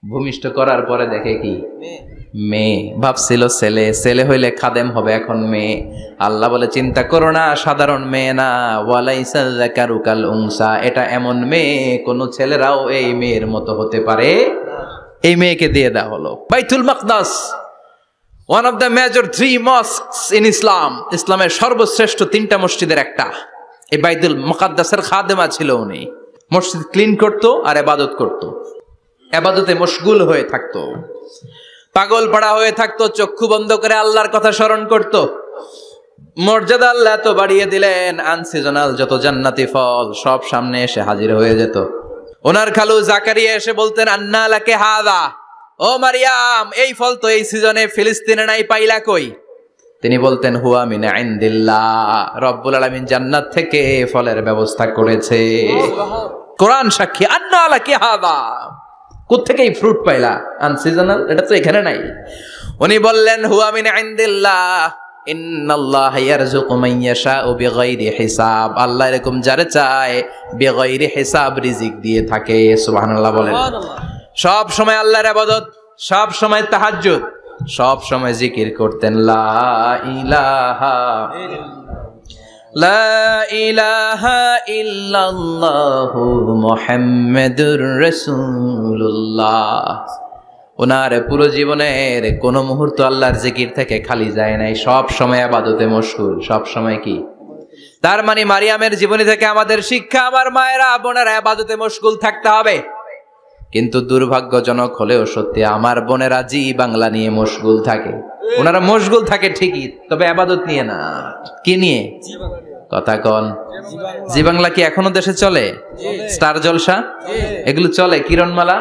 ভূমিষ্ঠ করার পরে দেখে কি? মেয়ে। ভাবছিল ছেলে, ছেলে হইলে খাদেম হবে, এখন মেয়ে। আল্লাহ বলে, চিন্তা করো না, সাধারণ মেয়ে না। ওয়ালাইসা যাকারু কাল উনসা, এটা এমন মেয়ে কোন ছেলেরাও এই মেয়ের মতো হতে পারে। এই মেয়েকে দিয়ে দেওয়া হলো। Baitul Maqdis, one of the major 3 mosques in Islam, ইসলামের সর্বশ্রেষ্ঠ 3টা মসজিদের একটা। এই বাইতুল মুকাদ্দাসের খাদেমা ছিল উনি। মসজিদ ক্লিন করতো আর ইবাদত করতো, ইবাদতে মশগুল হয়ে থাকতো, পাগল পাড়া হয়ে থাকতো, চক্ষু বন্ধ করে আল্লাহর কথা স্মরণ করতো। মর্যাদা আল্লাহ এত বাড়িয়ে দিলেন, আনসিজনাল যত জান্নাতি ফল সব সামনে এসে হাজির হয়ে যেত। ওনার খালু জাকারিয়া এসে বলতেন, আন্না লাকে হাদা, ও মারিয়াম এই ফল তো এই সিজনে ফিলিস্তিনে নাই, পাইলা কই? তিনি বলতেন, হুয়া মিন ইনদিল্লাহ, রব্বুল আলামিন জান্নাত থেকে ফলের ব্যবস্থা করেছে। কোরআন সাক্ষী, আন্না লাকে হাদা, কোত্থেকে এই ফ্রুট পাইলা? আনসিজনাল, এটা তো এখানে নাই। উনি বললেন, হুয়া মিন ইনদিল্লাহ, ইন্নাল্লাহা ইয়ারযুকু মান ইয়াশাউ বিগাইরি হিসাব, আল্লাহ এরকম যারে চায় বিগাইরি হিসাব রিজিক দিয়ে থাকে। সুবহানাল্লাহ বলেন। সব সময় আল্লাহর ইবাদত, সব সময় তাহাজ্জুদ, সব সময় জিকির করতেন, লা ইলাহা লা ইলাহা ইল্লাল্লাহু মুহাম্মাদুর রাসূলুল্লাহ। ওনার পুরো জীবনের কোন মুহূর্ত আল্লাহর জিকির থেকে খালি যায় নাই, সব সময় ইবাদতে মশগুল, সব সময় কি? তার মানে মারিয়ামের জীবনী থেকে আমাদের শিক্ষা, আমার মায়েরা বোনেরা ইবাদতে মশগুল থাকতে হবে। কিন্তু দুর্ভাগ্যজনক হলেও সত্যি, আমার বোনেরা জি বাংলা নিয়ে মশগুল থাকে। ওনারা মশগুল থাকে ঠিকই, তবে ইবাদত নিয়ে না। কি নিয়ে? কথা কন। জি বাংলা কি এখনো দেশে চলে? স্টার জলসা এগুলো চলে? কিরণমালা,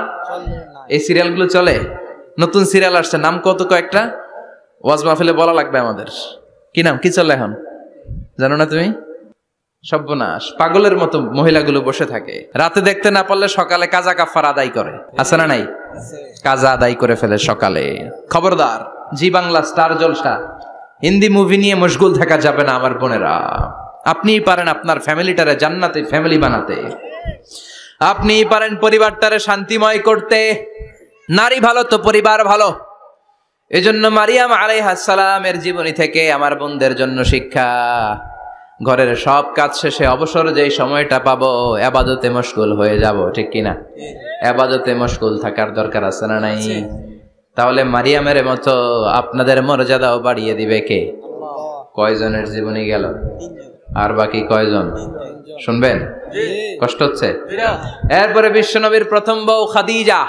এই সিরিয়াল গুলো চলে? নতুন সিরিয়াল আসছে, নাম কত কয়েকটা, ওয়াজ মাহফিলে বলা লাগবে আমাদের। কি নাম, কি চলে এখন জানো না তুমি? সর্বনাশ, পাগলের মতো মহিলাগুলো বসে থাকে, রাতে দেখতে না পারলে সকালে কাজা কাফার আদায় করে, আছে না নাই? কাজা আদায় করে ফেলে সকালে। খবরদার, জি বাংলা, স্টার জলসা, হিন্দি মুভি নিয়ে মশগুল থাকা যাবে না আমার বোনেরা। আপনিই পারেন আপনার ফ্যামিলিটারে জান্নাতে ফ্যামিলি বানাতে, আপনিই পারেন পরিবারটারে শান্তিময় করতে। নারী ভালো তো পরিবার ভালো। এজন্য মারিয়াম আলাইহিস সালামের জীবনী থেকে আমার বোনদের জন্য শিক্ষা, ঘরের সব কাজ শেষে অবসর যেই সময়টা পাবো ইবাদতে মশগুল হয়ে যাব, ঠিক কিনা? ইবাদতে মশগুল থাকার দরকার আছে না নাই? তাহলে মারিয়ামের মতো আপনাদের মর্যাদাও বাড়িয়ে দিবে কে? কয়জনের জীবনী গেল? আর বাকি কয়জন শুনবেন? কষ্ট হচ্ছে? এরপরে বিশ্বনবীর প্রথম বউ খাদিজা।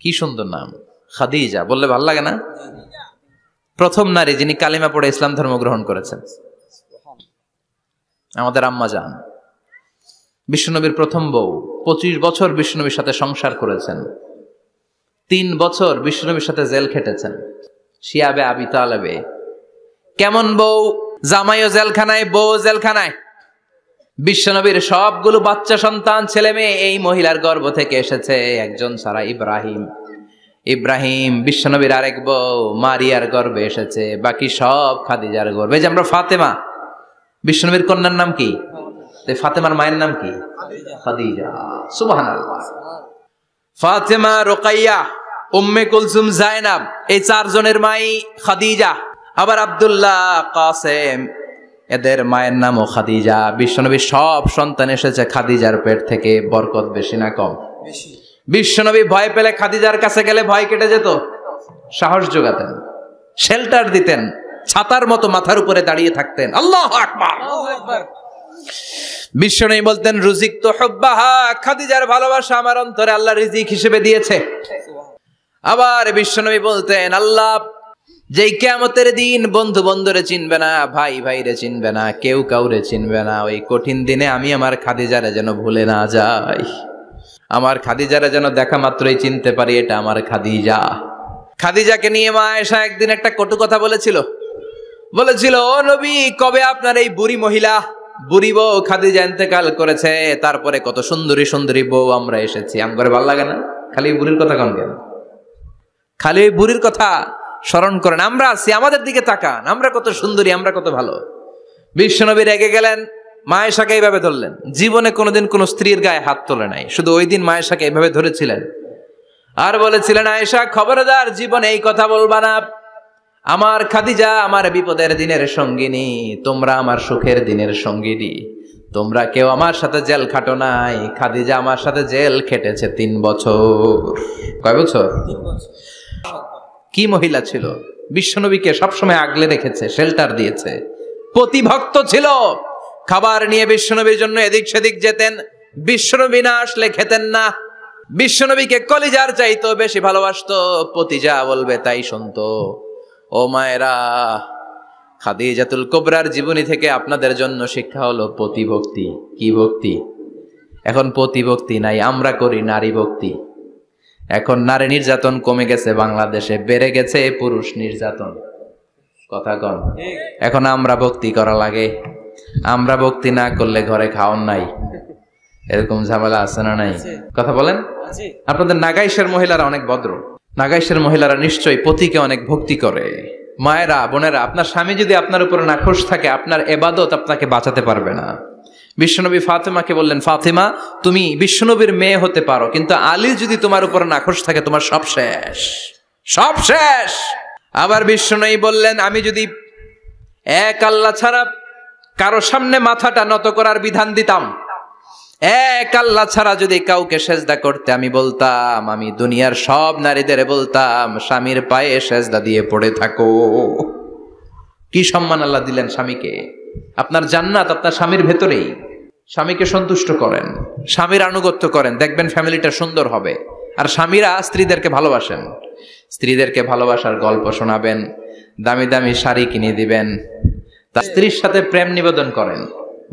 কি সুন্দর নাম, খাদিজা বললে ভালো লাগে না? প্রথম নারী যিনি কালিমা পড়ে ইসলাম ধর্ম গ্রহণ করেছেন, আমাদের আম্মা জান। বিশ্বনবীর প্রথম বউ, 25 বছর বিশ্বনবীর সাথে সংসার করেছেন, 3 বছর বিশ্বনবীর সাথে জেল খেটেছেন, শিয়াবে আবি তালেবে। কেমন বউ? জামাইও জেলখানায়, বউ জেলখানায়। বিশ্বনবীর সবগুলো বাচ্চা সন্তান, ছেলে মেয়ে এই মহিলার গর্ভ থেকে এসেছে, একজন ছাড়া, ইব্রাহিম। ইব্রাহিম বিশ্বনবীর আরেক বউ মারিয়ার গর্ভে এসেছে, বাকি সব খাদিজার গর্ভে। যে আমরা ফাতেমা, বিশ্বনবীর কন্যার নাম কি? ফাতেমার মায়ের নাম কি? খাদিজা। সুবহানাল্লাহ। ফাতেমা, রুকাইয়া, উম্মে কুলসুম, জায়নাব, এই 4 জনের মাই খাদিজা। আবার আব্দুল্লাহ, কাসেম, এদের মায়ের নামও খাদিজা। বিশ্বনবীর সব সন্তান এসেছে খাদিজার পেট থেকে। বরকত বেশি না কম? বিশ্বনবী ভয় পেলে খাদিজার কাছে গেলে ভয় কেটে যেত, সাহস যোগাতেন, শেল্টার দিতেন, ছাতার মতো মাথার উপরে দাঁড়িয়ে থাকতেন। আল্লাহু আকবার। বিশ্বনবী বলতেন, রুজিক তো হুব্বাহা, খাদিজার ভালোবাসা আমার অন্তরে আল্লাহ রিজিক হিসেবে দিয়েছে। আবার বিশ্বনবী বলতেন, আল্লাহ যেই কিয়ামতের দিন বন্ধু বন্ধুরে চিনবে না, ভাই ভাইরে চিনবে না, কেউ কাউরে চিনবে না, ওই কঠিন দিনে আমি আমার খাদিজারে যেন ভুলে না যাই, আমার খাদিজারে যেন দেখা মাত্রই চিনতে পারি এটা আমার খাদিজা। খাদিজাকে নিয়ে মা আয়েশা একদিন একটা কটু কথা বলেছিল, ও নবী, কবে আপনার এই বুড়ি মহিলা, বুড়ি বউ খাদিজা ইন্তেকাল করেছে, তারপরে কত সুন্দরী সুন্দরী বউ আমরা এসেছি, আমার ভালো লাগে না? খালি বুড়ির কথা কন কেন? খালি ওই বুড়ির কথা স্মরণ করেন। আমরা আছি, আমাদের দিকে তাকান, আমরা কত সুন্দরী, আমরা কত ভালো। বিশ্বনবী রেগে গেলেন, মা আয়েশাকে এইভাবে ধরলেন। জীবনে কোনোদিন কোন স্ত্রীর গায়ে হাত তোলে নাই, শুধু ওই দিন মা আয়েশাকে এইভাবে ধরেছিলেন আর বলেছিলেন, আয়েশা খবরদার, জীবনে এই কথা বলবা না। আমার খাদিজা আমার বিপদের দিনের সঙ্গিনী, তোমরা আমার সুখের দিনের সঙ্গিনী। তোমরা কেউ আমার সাথে জেল খাটো নাই, খাদিজা আমার সাথে জেল খেটেছে 3 বছর। কয় বছর? 3 বছর। কি মহিলা ছিল! বিশ্বনবীকে সবসময় আগলে রেখেছে, শেল্টার দিয়েছে, প্রতিভক্ত ছিল। খাবার নিয়ে বিশ্বনবীর জন্য এদিক সেদিক যেতেন, বিশ্বনবী না আসলে খেতেন না। বিশ্বনবীকে কলিজার চাইতো বেশি ভালোবাসতো, পতি যা বলবে তাই শুনতো। ও মায়েরা, খাদিজাতুল কুবরার জীবনী থেকে আপনাদের জন্য শিক্ষা হলো পতিভক্তি। কি ভক্তি? এখন পতিভক্তি নাই, আমরা করি নারী ভক্তি। এখন নারী নির্যাতন কমে গেছে বাংলাদেশে, বেড়ে গেছে পুরুষ নির্যাতন। কথা কন। এখন আমরা ভক্তি করা লাগে। আমরা ভক্তি না করলে ঘরে খাওয়ান নাই, এরকম ঝামেলা আছে না নাই? কথা বলেন। আপনাদের নাগাইশের মহিলারা অনেক ভদ্র। নাগাইশের মহিলারা নিশ্চয়ই পতিকে অনেক ভক্তি করে। মায়েরা, বোনেরা, আপনার স্বামী যদি আপনার উপরে নাখোশ থাকে, আপনার এবাদত আপনাকে বাঁচাতে পারবে না। বিশ্বনবী ফাতেমাকে বললেন, ফাতেমা তুমি বিশ্বনবীর মেয়ে হতে পারো, কিন্তু আলী যদি তোমার উপরে নাখোশ থাকে তোমার সব শেষ, সব শেষ। আবার বিশ্বনবী বললেন, আমি যদি এক আল্লাহ ছাড়া কারো সামনে মাথাটা নত করার বিধান দিতাম, এক আল্লাহ ছাড়া যদি কাউকে সেজদা করতে আমি বলতাম, আমি দুনিয়ার সব নারীদের বলতাম স্বামীর পায়ে সেজদা দিয়ে পড়ে থাকো। কি সম্মান আল্লাহ দিলেন স্বামীকে। আপনার জান্নাত আপনার স্বামীর ভেতরেই। স্বামীকে সন্তুষ্ট করেন, স্বামীর আনুগত্য করেন, দেখবেন ফ্যামিলিটা সুন্দর হবে। আর স্বামীরা স্ত্রীদেরকে ভালোবাসেন, স্ত্রীদেরকে ভালোবাসার গল্প শোনাবেন, দামি দামি শাড়ি কিনে দিবেন, তার স্ত্রীর সাথে প্রেম নিবেদন করেন,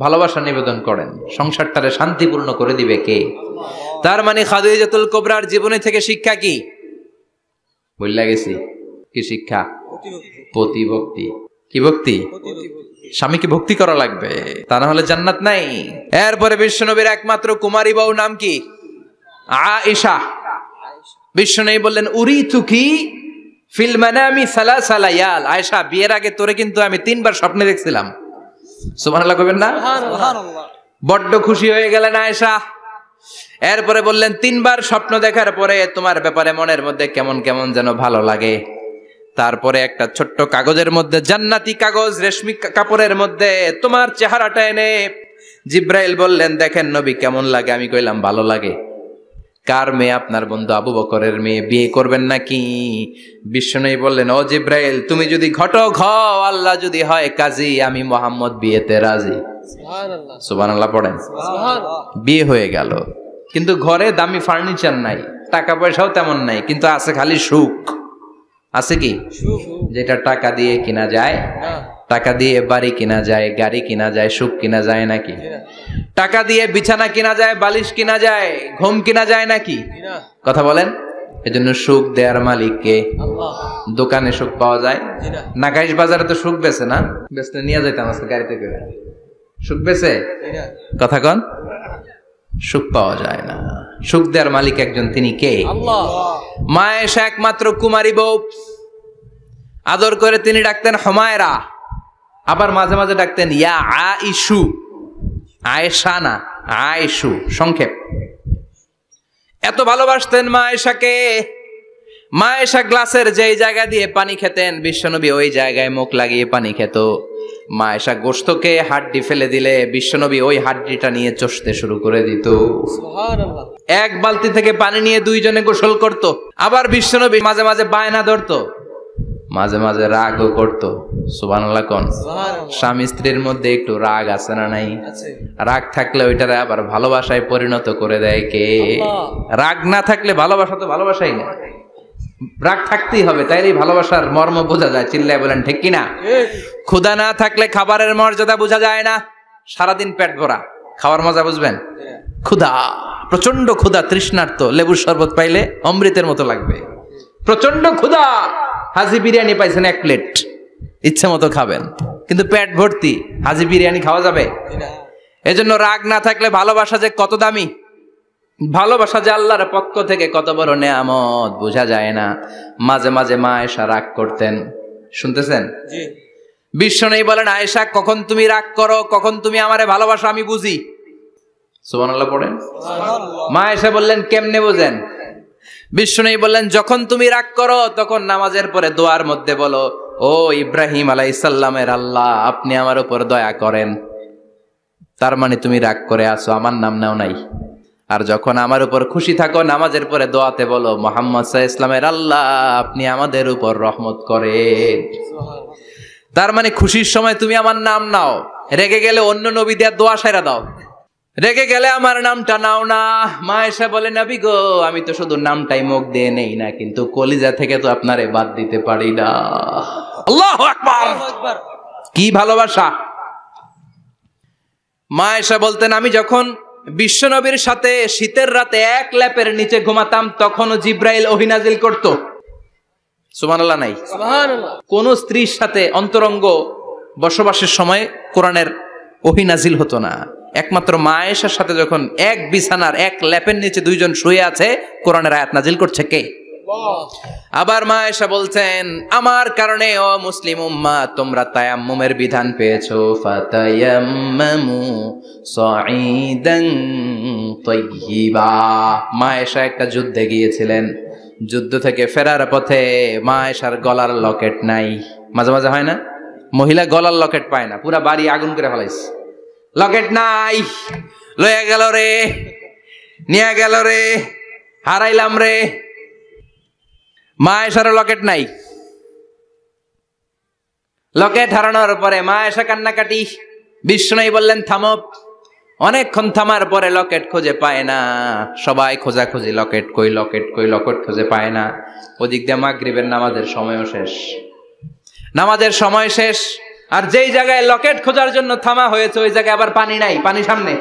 ভালোবাসা নিবেদন করেন। সংসারটারে শান্তিপূর্ণ করে দিবে কে? তার মানে খাদিজাতুল কুবরার জীবনী থেকে শিক্ষা কি? বললা গেছি কি শিক্ষা? পতিভক্তি। কি ভক্তি? স্বামীকে ভক্তি করা লাগবে, তা না হলে জান্নাত নাই। এরপরে বিশ্বনবীর একমাত্র কুমারী বউ নাম কি? আয়েশা। বিশ্বনবী বললেন, উরিতুকি ফিল মানামি সালাসা লায়াল। আয়েশা, বিয়ের আগে তোরে কিন্তু আমি 3 বার স্বপ্নে দেখছিলাম। সুবহানাল্লাহ কইবেন না? সুবহানাল্লাহ। বড্ড খুশি হয়ে গেলেন আয়েশা। এরপরে বললেন, 3 বার স্বপ্ন দেখার পরে তোমার ব্যাপারে মনের মধ্যে কেমন কেমন যেন ভালো লাগে। তারপরে একটা ছোট্ট কাগজের মধ্যে, জান্নাতি কাগজ, রেশমি কাপড়ের মধ্যে তোমার চেহারাটা এনে জিব্রাইল বললেন, দেখেন নবী কেমন লাগে। আমি কইলাম ভালো লাগে। কার মেয়ে? আপনার বন্ধু আবু বকরের মেয়ে, বিয়ে করবেন নাকি? বিশ্বনবী বললেন, ও জিব্রাইল, তুমি যদি ঘটক হও, আল্লাহ যদি হয় কাজী, আমি মুহাম্মদ বিয়েতে রাজি। সুবহানাল্লাহ। সুবহানাল্লাহ পড়েন। সুবহানাল্লাহ। বিয়ে হয়ে গেল, কিন্তু ঘরে দামি ফার্নিচার নাই, টাকা পয়সাও তেমন নাই, কিন্তু আছে খালি সুখ। আছে কি? যেটা টাকা দিয়ে কিনা যায়? টাকা দিয়ে বাড়ি কিনা যায়, গাড়ি কিনা যায়, সুখ কিনা যায় নাকি? টাকা দিয়ে বিছানা কিনা যায়, বালিশ কিনা যায়, ঘুম কিনা যায় নাকি? কথা বলেন। এজন্য সুখ দেয়ার মালিক কে? আল্লাহ। দোকানে সুখ পাওয়া যায়? নাগাইশ বাজারে তো সুখ বেচে না? বেচতে নিয়ে যাইতাম আজকে গাড়িতে করে। সুখ বেচে? কথা কন। সুখ পাওয়া যায় না। সুখ দেয়ার মালিক একজন, তিনি কে? আল্লাহ। মা আয়েশা একমাত্র কুমারী বউ। আদর করে তিনি ডাকতেন হুমায়রা, আবার মাঝে মাঝে ডাকতেন ইয়া আইশু। আয়েশা না, আয়েশু, সংক্ষেপ। এত ভালোবাসতেন মা আয়েশাকে। মা আয়েশা গ্লাসের যেই জায়গা দিয়ে পানি খেতেন, বিশ্বনবী ওই জায়গায় মুখ লাগিয়ে পানি খেত। মা আয়েশা গোশতকে হাড্ডি ফেলে দিলে বিশ্বনবী ওই হাড্ডিটা নিয়ে চষতে শুরু করে দিত। সুবহানাল্লাহ। এক বালতি থেকে পানি নিয়ে 2 জনে গোসল করত। আবার বিশ্বনবী মাঝে মাঝে বায়না ধরতো, মাঝে মাঝে রাগও করত। সুবহানাল্লাহ কোন। স্বামী স্ত্রীর মধ্যে একটু রাগ আছে না নাই? রাগ থাকলে ওইটারে আবার ভালোবাসায় পরিণত করে দেয় কে? রাগ না থাকলে ভালোবাসা তো ভালোবাসাই না। রাগ থাকতেই হবে, তাইলেই ভালোবাসার মর্ম বোঝা যায়। চিল্লায় বলেন ঠিক কিনা? ক্ষুধা না থাকলে খাবারের মর্যাদা বোঝা যায় না। সারাদিন পেট ভরা, খাওয়ার মজা বুঝবেন? ক্ষুধা, প্রচন্ড ক্ষুধা, তৃষ্ণার্ত, লেবুর শরবত পাইলে অমৃতের মতো লাগবে। প্রচন্ড ক্ষুধা, হাজি বিরিয়ানি পাইছেন 1 প্লেট, ইচ্ছে মতো খাবেন, কিন্তু পেট ভর্তি, হাজি বিরিয়ানি খাওয়া যাবে? এজন্য রাগ না থাকলে ভালোবাসা যে কত দামি, ভালোবাসা যে আল্লাহর পক্ষ থেকে কত বড় নেয়ামত বোঝা যায় না। মাঝে মাঝে মা আয়েশা রাগ করতেন। শুনতেছেন? জি। বিশ্বনবী বলেন, আয়েশা কখন তুমি রাগ করো, কখন তুমি আমারে ভালোবাসো আমি বুঝি। সুবহানাল্লাহ পড়েন। মা আয়েশা বললেন, কেমনে বোঝেন? বিশ্বনবী বললেন, যখন তুমি রাগ করো তখন নামাজের পরে দোয়ার মধ্যে বলো, ও ইব্রাহিম আলাইহিস সালামের আল্লাহ, আপনি আমার উপর দয়া করেন। তার মানে তুমি রাগ করে আছো, আমার নাম নাও নাই। আর যখন আমার উপর খুশি থাকো নামাজের পরে দোয়াতে বলো, মুহাম্মদ সাল্লাল্লাহু আলাইহি ওয়াসাল্লামের আল্লাহ, আপনি আমাদের উপর রহমত করেন। তার মানে খুশির সময় তুমি আমার নাম নাও, রেগে গেলে অন্য নবী দেয়া দোয়া সাইরা দাও। রেগে গেলে আমার নামটা নাও না। মা এসে বলে, নবী গো, আমি তো শুধু নামটাই মুখ দিয়ে নেই না, কিন্তু কলিজা থেকে তো আপনারে বাদ দিতে পারি না। আল্লাহু আকবার, কি ভালোবাসা! মা এসে বলতেন, আমি যখন বিশ্বনবীর সাথে শীতের রাতে এক ল্যাপের নিচে ঘুমাতাম, তখনও জিব্রাইল ওহী নাজিল করতো। সুবহানাল্লাহ নাই? সুবহানাল্লাহ। কোন স্ত্রীর সাথে অন্তরঙ্গ বসবাসের সময় কোরআনের ওহী নাজিল হতো না। একমাত্র মা আয়েশার সাথে যখন এক বিছানার এক ল্যাপের নিচে দুইজন শুয়ে আছে, কোরআনের আয়াত নাজিল করছে কে? আবার মা আয়েশা বলছেন, আমার কারণে ও মুসলিম উম্মাহ তোমরা তায়াম্মুমের বিধান পেয়েছো। ফাতায়াম্মামু সাঈদান তাইয়্যিবা। মা আয়েশা একটা যুদ্ধে গিয়েছিলেন, যুদ্ধ থেকে ফেরার পথে মা আয়েশার গলার লকেট নাই। মাঝে মাঝে হয় না, মহিলা গলার লকেট পায় না, পুরা বাড়ি আগুন করে ফেলাইছে, লকেট নাই, লয়ে গেল রে, নিয়ে গেল রে, হারাইলাম রে। মা আয়েশার লকেট নাই। লকেট হারানোর পরে মা আয়েশা কান্নাকাটি। বিষ্ণু বললেন, থামো। অনেকক্ষণ থামার পরে লকেট খুঁজে পায় না। সবাই খোঁজাখুঁজি, লকেট কই, লকেট কই, লকেট খুঁজে পায় না। ওদিক দিয়ে মাগরিবের নামাজের সময়ও শেষ, নামাজের সময় শেষ। আর যেই জায়গায় লকেট খোঁজার জন্য থামা হয়েছে, ওই জায়গায় আবার পানি নাই, পানি সামনে,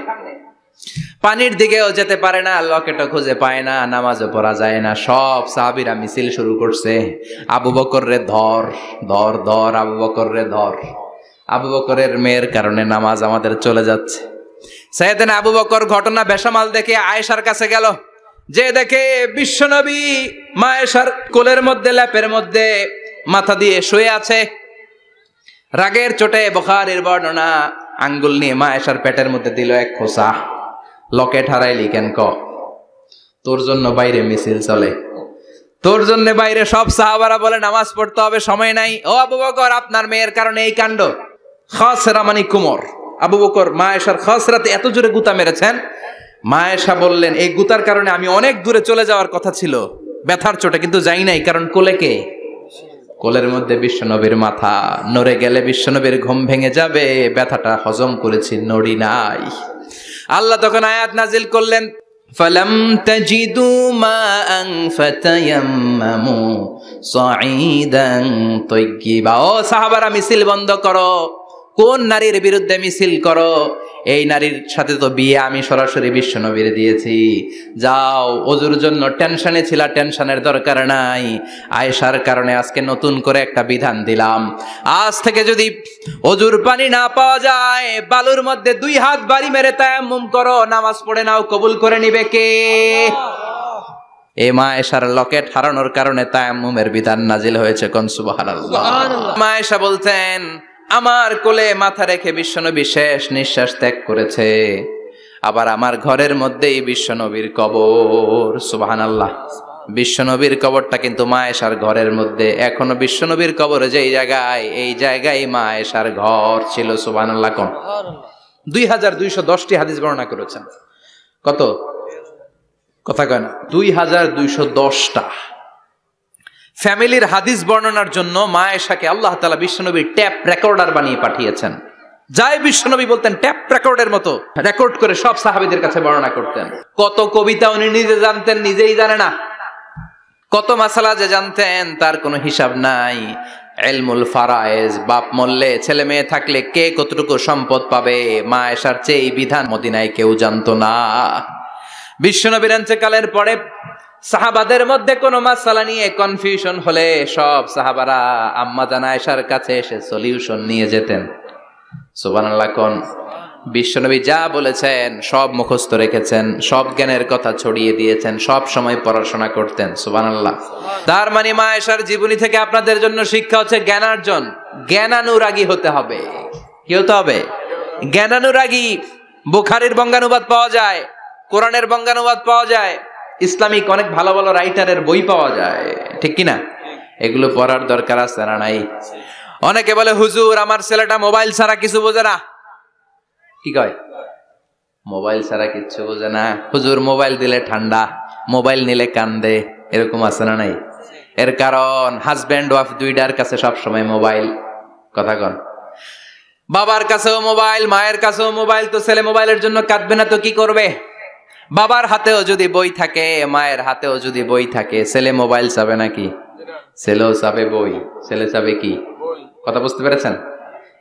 পানির দিকেও যেতে পারে না, লকেটও খুঁজে পায় না, নামাজও পড়া যায় না। সব সাহাবীরা মিছিল শুরু করছে, আবু বকর রে ধর, ধর, ধর, আবু বকর রে ধর। আবু বকরের মেয়ের কারণে নামাজ আমাদের চলে যাচ্ছে। সাইয়েদনা আবু বকর ঘটনা বেসামাল দেখে আয়েশার কাছে গেল, যে দেখে বিশ্বনবী মা আয়েশার কোলের মধ্যে, ল্যাপের মধ্যে মাথা দিয়ে শুয়ে আছে। রাগের চোটে বুখারীর বর্ণনা, আঙ্গুল নিয়ে মা আয়েশার পেটের মধ্যে দিল এক খোঁচা। লকেট হারাইলি কেন? তোর জন্য বাইরে মিছিল চলে, তোর জন্য বাইরে সব সাহাবারা বলে নামাজ পড়তে হবে, সময় নাই। ও আবু বকর, আপনার মেয়ের কারণে এই কাণ্ড। খাসরা মানে কুমর। আবু বকর মা আয়েশার খাসরাতে এত জোরে গুতা মেরেছেন, মা আয়েশা বললেন, এই গুতার কারণে আমি অনেক দূরে চলে যাওয়ার কথা ছিল ব্যথার চোটে, কিন্তু যাই নাই, কারণ কোলে কে? কোলের মধ্যে বিশ্বনবীর মাথা। নড়ে গেলে বিশ্বনবীর ঘুম ভেঙে যাবে, ব্যথাটা হজম করেছি, নড়ি নাই। আল্লাহ তখন আয়াত নাজিল করলেন, ফালাম তাজিদু মাআন ফাতায়াম্মামু সাঈদান তাইয়্যিবা। ও সাহাবারা, মিছিল বন্ধ করো। কোন নারীর বিরুদ্ধে মিছিল করো? এই নারীর সাথে তো বিয়ে আমি সরাসরি বিশ্বনবীর দিয়েছি। যাও, ওজুর জন্য টেনশনে ছিলা, টেনশনের দরকার নাই। আয়েশার কারণে আজকে নতুন করে একটা বিধান দিলাম, আজ থেকে যদি ওজুর পানি না পাওয়া যায়, বালুর মধ্যে 2 হাত বাড়ি মেরে তায়াম্মুম করো, নামাজ পড়ে নাও, কবুল করে নিবে কে? এই মা আয়েশার লকেট হারানোর কারণে তায়াম্মুমের বিধান নাজিল হয়েছে। কোন সুবহানাল্লাহ। মা আয়েশা বলতেন, আমার কোলে মাথা রেখে বিশ্বনবী শেষ নিঃশ্বাস ত্যাগ করেছে, আবার আমার ঘরের মধ্যেই বিশ্বনবীর কবর। সুবহানাল্লাহ। বিশ্বনবীর কবরটা কিন্তু মা আয়েশার ঘরের মধ্যে। এখনো বিশ্বনবীর কবর যেই জায়গায়, এই জায়গায় মা আয়েশার ঘর ছিল। সুবহানাল্লাহ। কোন 2210টি হাদিস বর্ণনা করেছেন। কত? কথা কয় না, 2210টা। ফ্যামিলির হাদিস বর্ণনার জন্য মা আয়েশাকে আল্লাহ তাআলা বিশ্বনবীর ট্যাপ রেকর্ডার বানিয়ে পাঠিয়েছেন। যাই বিশ্বনবী বলতেন, ট্যাপ রেকর্ডের মতো রেকর্ড করে সব সাহাবীদের কাছে বর্ণনা করতেন। কত কবিতা উনি নিজে জানতেন, নিজেই জানে না। কত মাসালা যে জানতেন, তার কোনো হিসাব নাই। ইলমুল ফারায়েজ, বাপ মরলে, ছেলে মেয়ে থাকলে কে কতটুকু সম্পদ পাবে, মা আয়েশার চেয়ে এই বিধান মদিনায় কেউ জানতো না। বিশ্বনবীর ইন্তেকালের পরে সাহাবাদের মধ্যে কোনো মাসালা নিয়ে কনফিউশন হলে সব সাহাবারা আম্মা জান আয়েশার কাছে এসে সলিউশন নিয়ে যেতেন। সুবহানাল্লাহ। কোন বিশ্বনবী যা বলেছেন সব মুখস্থ রেখেছেন, সব জ্ঞানের কথা ছড়িয়ে দিয়েছেন, সব সময় পড়াশোনা করতেন। সুবহানাল্লাহ। তার মানে মা আয়েশার জীবনী থেকে আপনাদের জন্য শিক্ষা হচ্ছে জ্ঞানার্জন, জ্ঞানানুরাগী হতে হবে। কি হতে হবে? জ্ঞানানুরাগী। বুখারীর বঙ্গানুবাদ পাওয়া যায়, কোরআনের বঙ্গানুবাদ পাওয়া যায়, ইসলামিক অনেক ভালো ভালো রাইটারের বই পাওয়া যায়, ঠিক কিনা? এগুলো পড়ার দরকার আছে না নাই? অনেকে বলে, হুজুর আমার ছেলেটা মোবাইল ছাড়া কিছু বোঝে না। কি কয়? মোবাইল ছাড়া কিচ্ছু বোঝে না। হুজুর মোবাইল দিলে ঠান্ডা, মোবাইল নিলে কান্দে, এরকম আছে না নাই? এর কারণ হাজব্যান্ড ওয়াইফ দুইটার কাছে সবসময় মোবাইল। কথা কন। বাবার কাছেও মোবাইল, মায়ের কাছেও মোবাইল, তো ছেলে মোবাইলের জন্য কাঁদবে না তো কি করবে? বাবার হাতেও যদি বই থাকে, মায়ের হাতেও যদি বই থাকে, ছেলে মোবাইল চাবে নাকি? ছেলেও চাবে বই, ছেলে চাবে কি? কথা বুঝতে পেরেছেন?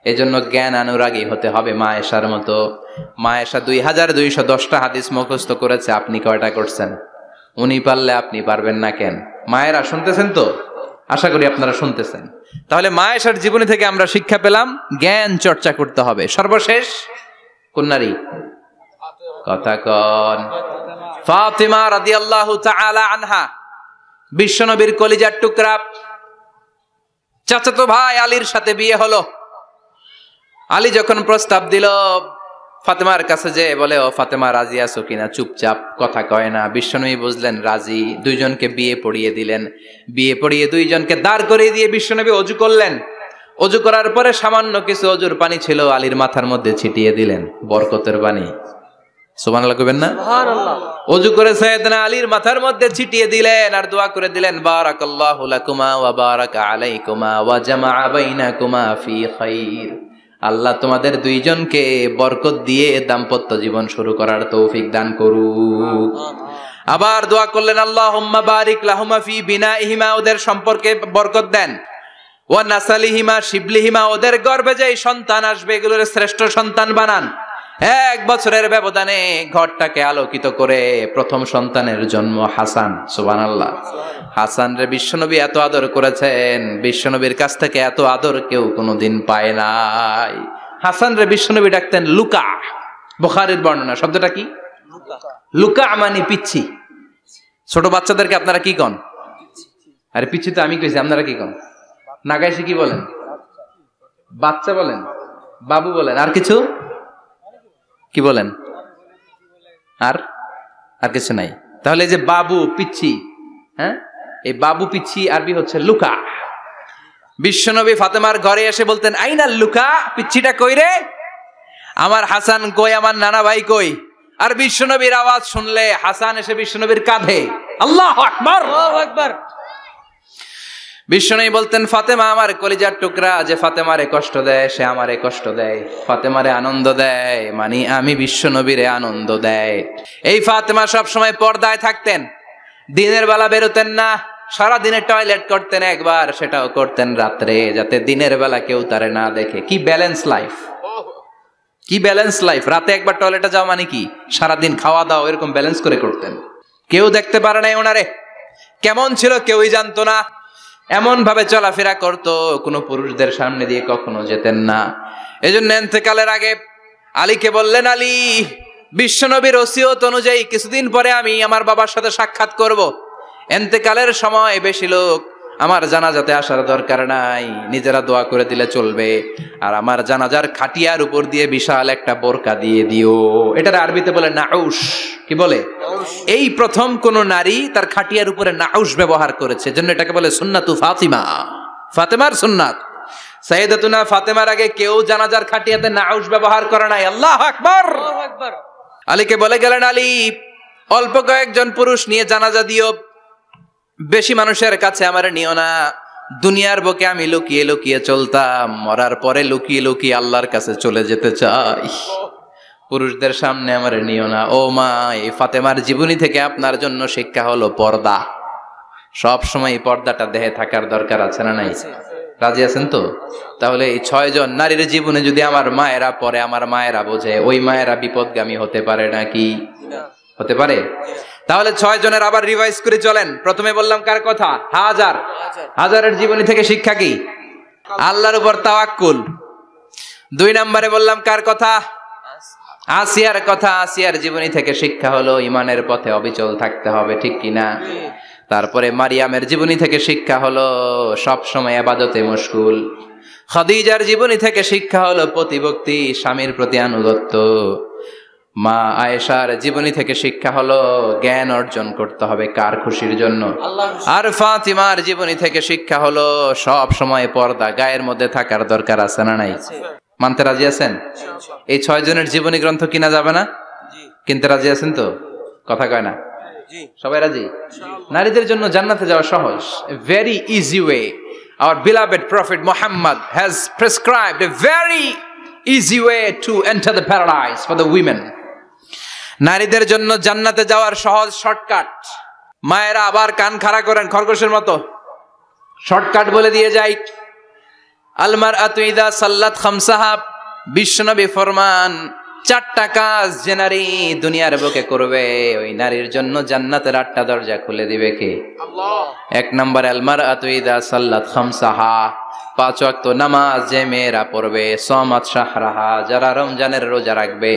এই জন্য জ্ঞান অনুরাগী হতে হবে মা আয়েশার মতো। মা আয়েশা 2210টা হাদিস মুখস্থ করেছে, আপনি কয়টা করছেন? উনি পারলে আপনি পারবেন না কেন? মায়েরা শুনতেছেন তো? আশা করি আপনারা শুনতেছেন। তাহলে মা আয়েশার জীবনী থেকে আমরা শিক্ষা পেলাম জ্ঞান চর্চা করতে হবে। সর্বশেষ কোন নারী? কথা কন। ফাতিমা রাদিয়াল্লাহু তাআলা আনহা, বিশ্বনবীর কলিজার টুকরা। চাচাতো ভাই আলীর সাথে বিয়ে হলো। আলী যখন প্রস্তাব দিল ফাতেমার কাছে, যে বলে, ও ফাতেমা রাজি আছো কিনা? চুপচাপ, কথা কয় না। বিশ্বনবী বুঝলেন রাজি, দুইজনকে বিয়ে পড়িয়ে দিলেন। বিয়ে পড়িয়ে দুইজনকে দাঁড় করিয়ে দিয়ে বিশ্বনবী অজু করলেন। অজু করার পরে সামান্য কিছু অজুর পানি ছিল, আলীর মাথার মধ্যে ছিটিয়ে দিলেন, বরকতের পানি। সুবহানাল্লাহ কইবেন না? সুবহানাল্লাহ। অজু করে সাইয়েদনা আলীর মাথার মধ্যে ছিটিয়ে দিলেন আর দোয়া করে দিলেন, বারাকাল্লাহু লাকুমা ওয়া বারাকা আলাইকুমা ওয়া জামাআ বাইনাকুমা ফি খাইর। আল্লাহ তোমাদের দুইজনকে বরকত দিয়ে দাম্পত্য জীবন শুরু করার তৌফিক দান করুক। আবার দোয়া করলেন, আল্লাহুম্মা বারিক লাহুমা ফি বিনাইহিমা, ওদের সম্পর্কে বরকত দেন। ওয়া নাসালিহিমা, শিবলিহিমা, ওদের গর্ভে যে সন্তান আসবে এগুলোর শ্রেষ্ঠ সন্তান বানান। 1 বছরের ব্যবধানে ঘরটাকে আলোকিত করে প্রথম সন্তানের জন্ম হাসান। সুবহানাল্লাহ। হাসান রে বিশ্বনবী এত আদর করেছেন, বিশ্বনবীর কাছ থেকে এত আদর কেউ কোনোদিন পায় নাই। হাসান রে বিশ্বনবী ডাকতেন লুকা। বুখারীর বর্ণনা। শব্দটা কি? লুকা মানে পিচ্ছি। ছোট বাচ্চাদেরকে আপনারা কি কন? আরে পিচ্ছি তো আমি কইছি, আপনারা কি কন? নাগাইছে কি বলেন? বাচ্চা বলেন, বাবু বলেন, আর কিছু কি বলেন? আর আর কিছু নাই। তাহলে যে বাবু, পিচ্ছি, হ্যাঁ, এই বাবু পিচ্ছি আরবি হচ্ছে লুকা। বিশ্বনবী ফাতেমার ঘরে এসে বলতেন, আইনা লুকা, পিচ্ছিটা কই রে? আমার হাসান কই, আমার নানা ভাই কই? আর বিশ্বনবীর আওয়াজ শুনলে হাসান এসে বিশ্বনবীর কাঁধে। আল্লাহু আকবার, আল্লাহু আকবার। বিশ্বনবী বলতেন, ফাতেমা আমার কলিজার টুকরা, যে ফাতেমারে কষ্ট দেয় সে আমারে কষ্ট দেয়, ফাতেমারে আনন্দ দেয় মানে আমি বিশ্বনবীরে আনন্দ দেয়। এই ফাতেমা সব সময় পর্দায় থাকতেন, দিনের বেলা বেরোতেন না, সারা দিনে টয়লেট করতেন একবার, সেটাও করতেন রাত্রে, যাতে দিনের বেলা কেউ তারে না দেখে। কি ব্যালেন্স লাইফ, কি ব্যালেন্স লাইফ! রাতে একবার টয়লেটে যাওয়া মানে কি সারাদিন খাওয়া দাওয়া এরকম ব্যালেন্স করে করতেন। কেউ দেখতে পারে নাই ওনারে, কেমন ছিল কেউই জানতো না। এমন ভাবে চলাফেরা করতো, কোনো পুরুষদের সামনে দিয়ে কখনো যেতেন না। এজন্য ইন্তেকালের আগে আলীকে বললেন, আলী, বিশ্বনবীর ওসিয়ত অনুযায়ী কিছুদিন পরে আমি আমার বাবার সাথে সাক্ষাৎ করব। ইন্তেকালের সময় বেশি লোক আমার জানাজাতে আসার দরকার নাই, নিজেরা দোয়া করে দিলে চলবে। আর আমার জানাজার খাটিয়ার উপর দিয়ে বিশাল একটা বোরকা দিয়ে দিও। এটার আরবিতে বলে নাউশ। কি বলে? এই প্রথম কোন নারী তার খাটিয়ার উপরে নাউশ ব্যবহার করেছে, জন্য এটাকে বলে সুন্নাতু ফাতিমা, ফাতেমার সুন্নাত। সাইয়েদাতুনা ফাতেমার আগে কেউ জানাজার খাটিয়াতে নাউশ ব্যবহার করে নাই। আল্লাহু আকবার, আল্লাহু আকবার। আলীকে বলে গেলেন, আলী, অল্প কয়েকজন পুরুষ নিয়ে জানাজা দিও, বেশি মানুষের কাছে আমার নিও না। দুনিয়ার বুকে আমি লুকিয়ে লুকিয়ে চলতাম, মরার পরে লুকিয়ে লুকিয়ে আল্লাহর কাছে চলে যেতে চাই, পুরুষদের সামনে আমার নিও না। ও মা, এই ফাতেমার জীবনী থেকে আপনার জন্য শিক্ষা হলো পর্দা। সব সময় এই পর্দাটা দেহে থাকার দরকার আছে না নাই? রাজি আছেন তো? তাহলে এই 6 জন নারীর জীবনে যদি আমার মায়েরা পরে, আমার মায়েরা বোঝে, ওই মায়েরা বিপদগামী হতে পারে নাকি? হতে পারে। তাহলে 6 জনের আবার রিভাইজ করে চলেন। প্রথমে বললাম কার কথা? হাজার। হাজারের জীবনী থেকে শিক্ষা কি? আল্লাহর উপর তাওয়াক্কুল। 2 নম্বরে বললাম কার কথা? আসিয়ার কথা। আসিয়ার জীবনী থেকে শিক্ষা হলো ইমানের পথে অবিচল থাকতে হবে, ঠিক কিনা? তারপরে মারিয়ামের জীবনী থেকে শিক্ষা হলো সব সময় ইবাদতে মশগুল। খাদিজার জীবনী থেকে শিক্ষা হলো প্রতিভক্তি, স্বামীর প্রতি আনুগত্য। মা আয়েশার জীবনী থেকে শিক্ষা হলো জ্ঞান অর্জন করতে হবে কার খুশির জন্য? আর ফাতিমার জীবনী থেকে শিক্ষা হলো সব সময় পর্দা গায়ের মধ্যে থাকার দরকার আছে না নাই? মানতে রাজি আছেন? এই 6 জনের জীবনী গ্রন্থ কিনা যাবে না? কিনতে রাজি আছেন তো? কথা কয় না? সবাই রাজি? নারীদের জন্য জান্নাতে যাওয়া সহজ, very easy way. Our beloved Prophet Muhammad has prescribed a very easy way to enter the paradise for the women. নারীদের জন্য জান্নাতে যাওয়ার সহজ শর্টকাট। মায়েরা আবার কান খাড়া করেন খরগোশের মতো, শর্টকাট বলে দিয়ে যাই। আল মারআতু ইযা সাল্লাত খামসাহা, বিশ্বনবী ফরমান, 4টা কাজ যে নারী দুনিয়ার বুকে করবে ওই নারীর জন্য জান্নাতের 8টা দরজা খুলে দিবে কে? আল্লাহ। 1 নম্বর, আল মারআতু ইযা সাল্লাত খামসাহা, 5 ওয়াক্ত নামাজ যে মেয়েরা পড়বে, সামাত শাহরাহা, যারা রমজানের রোজা রাখবে,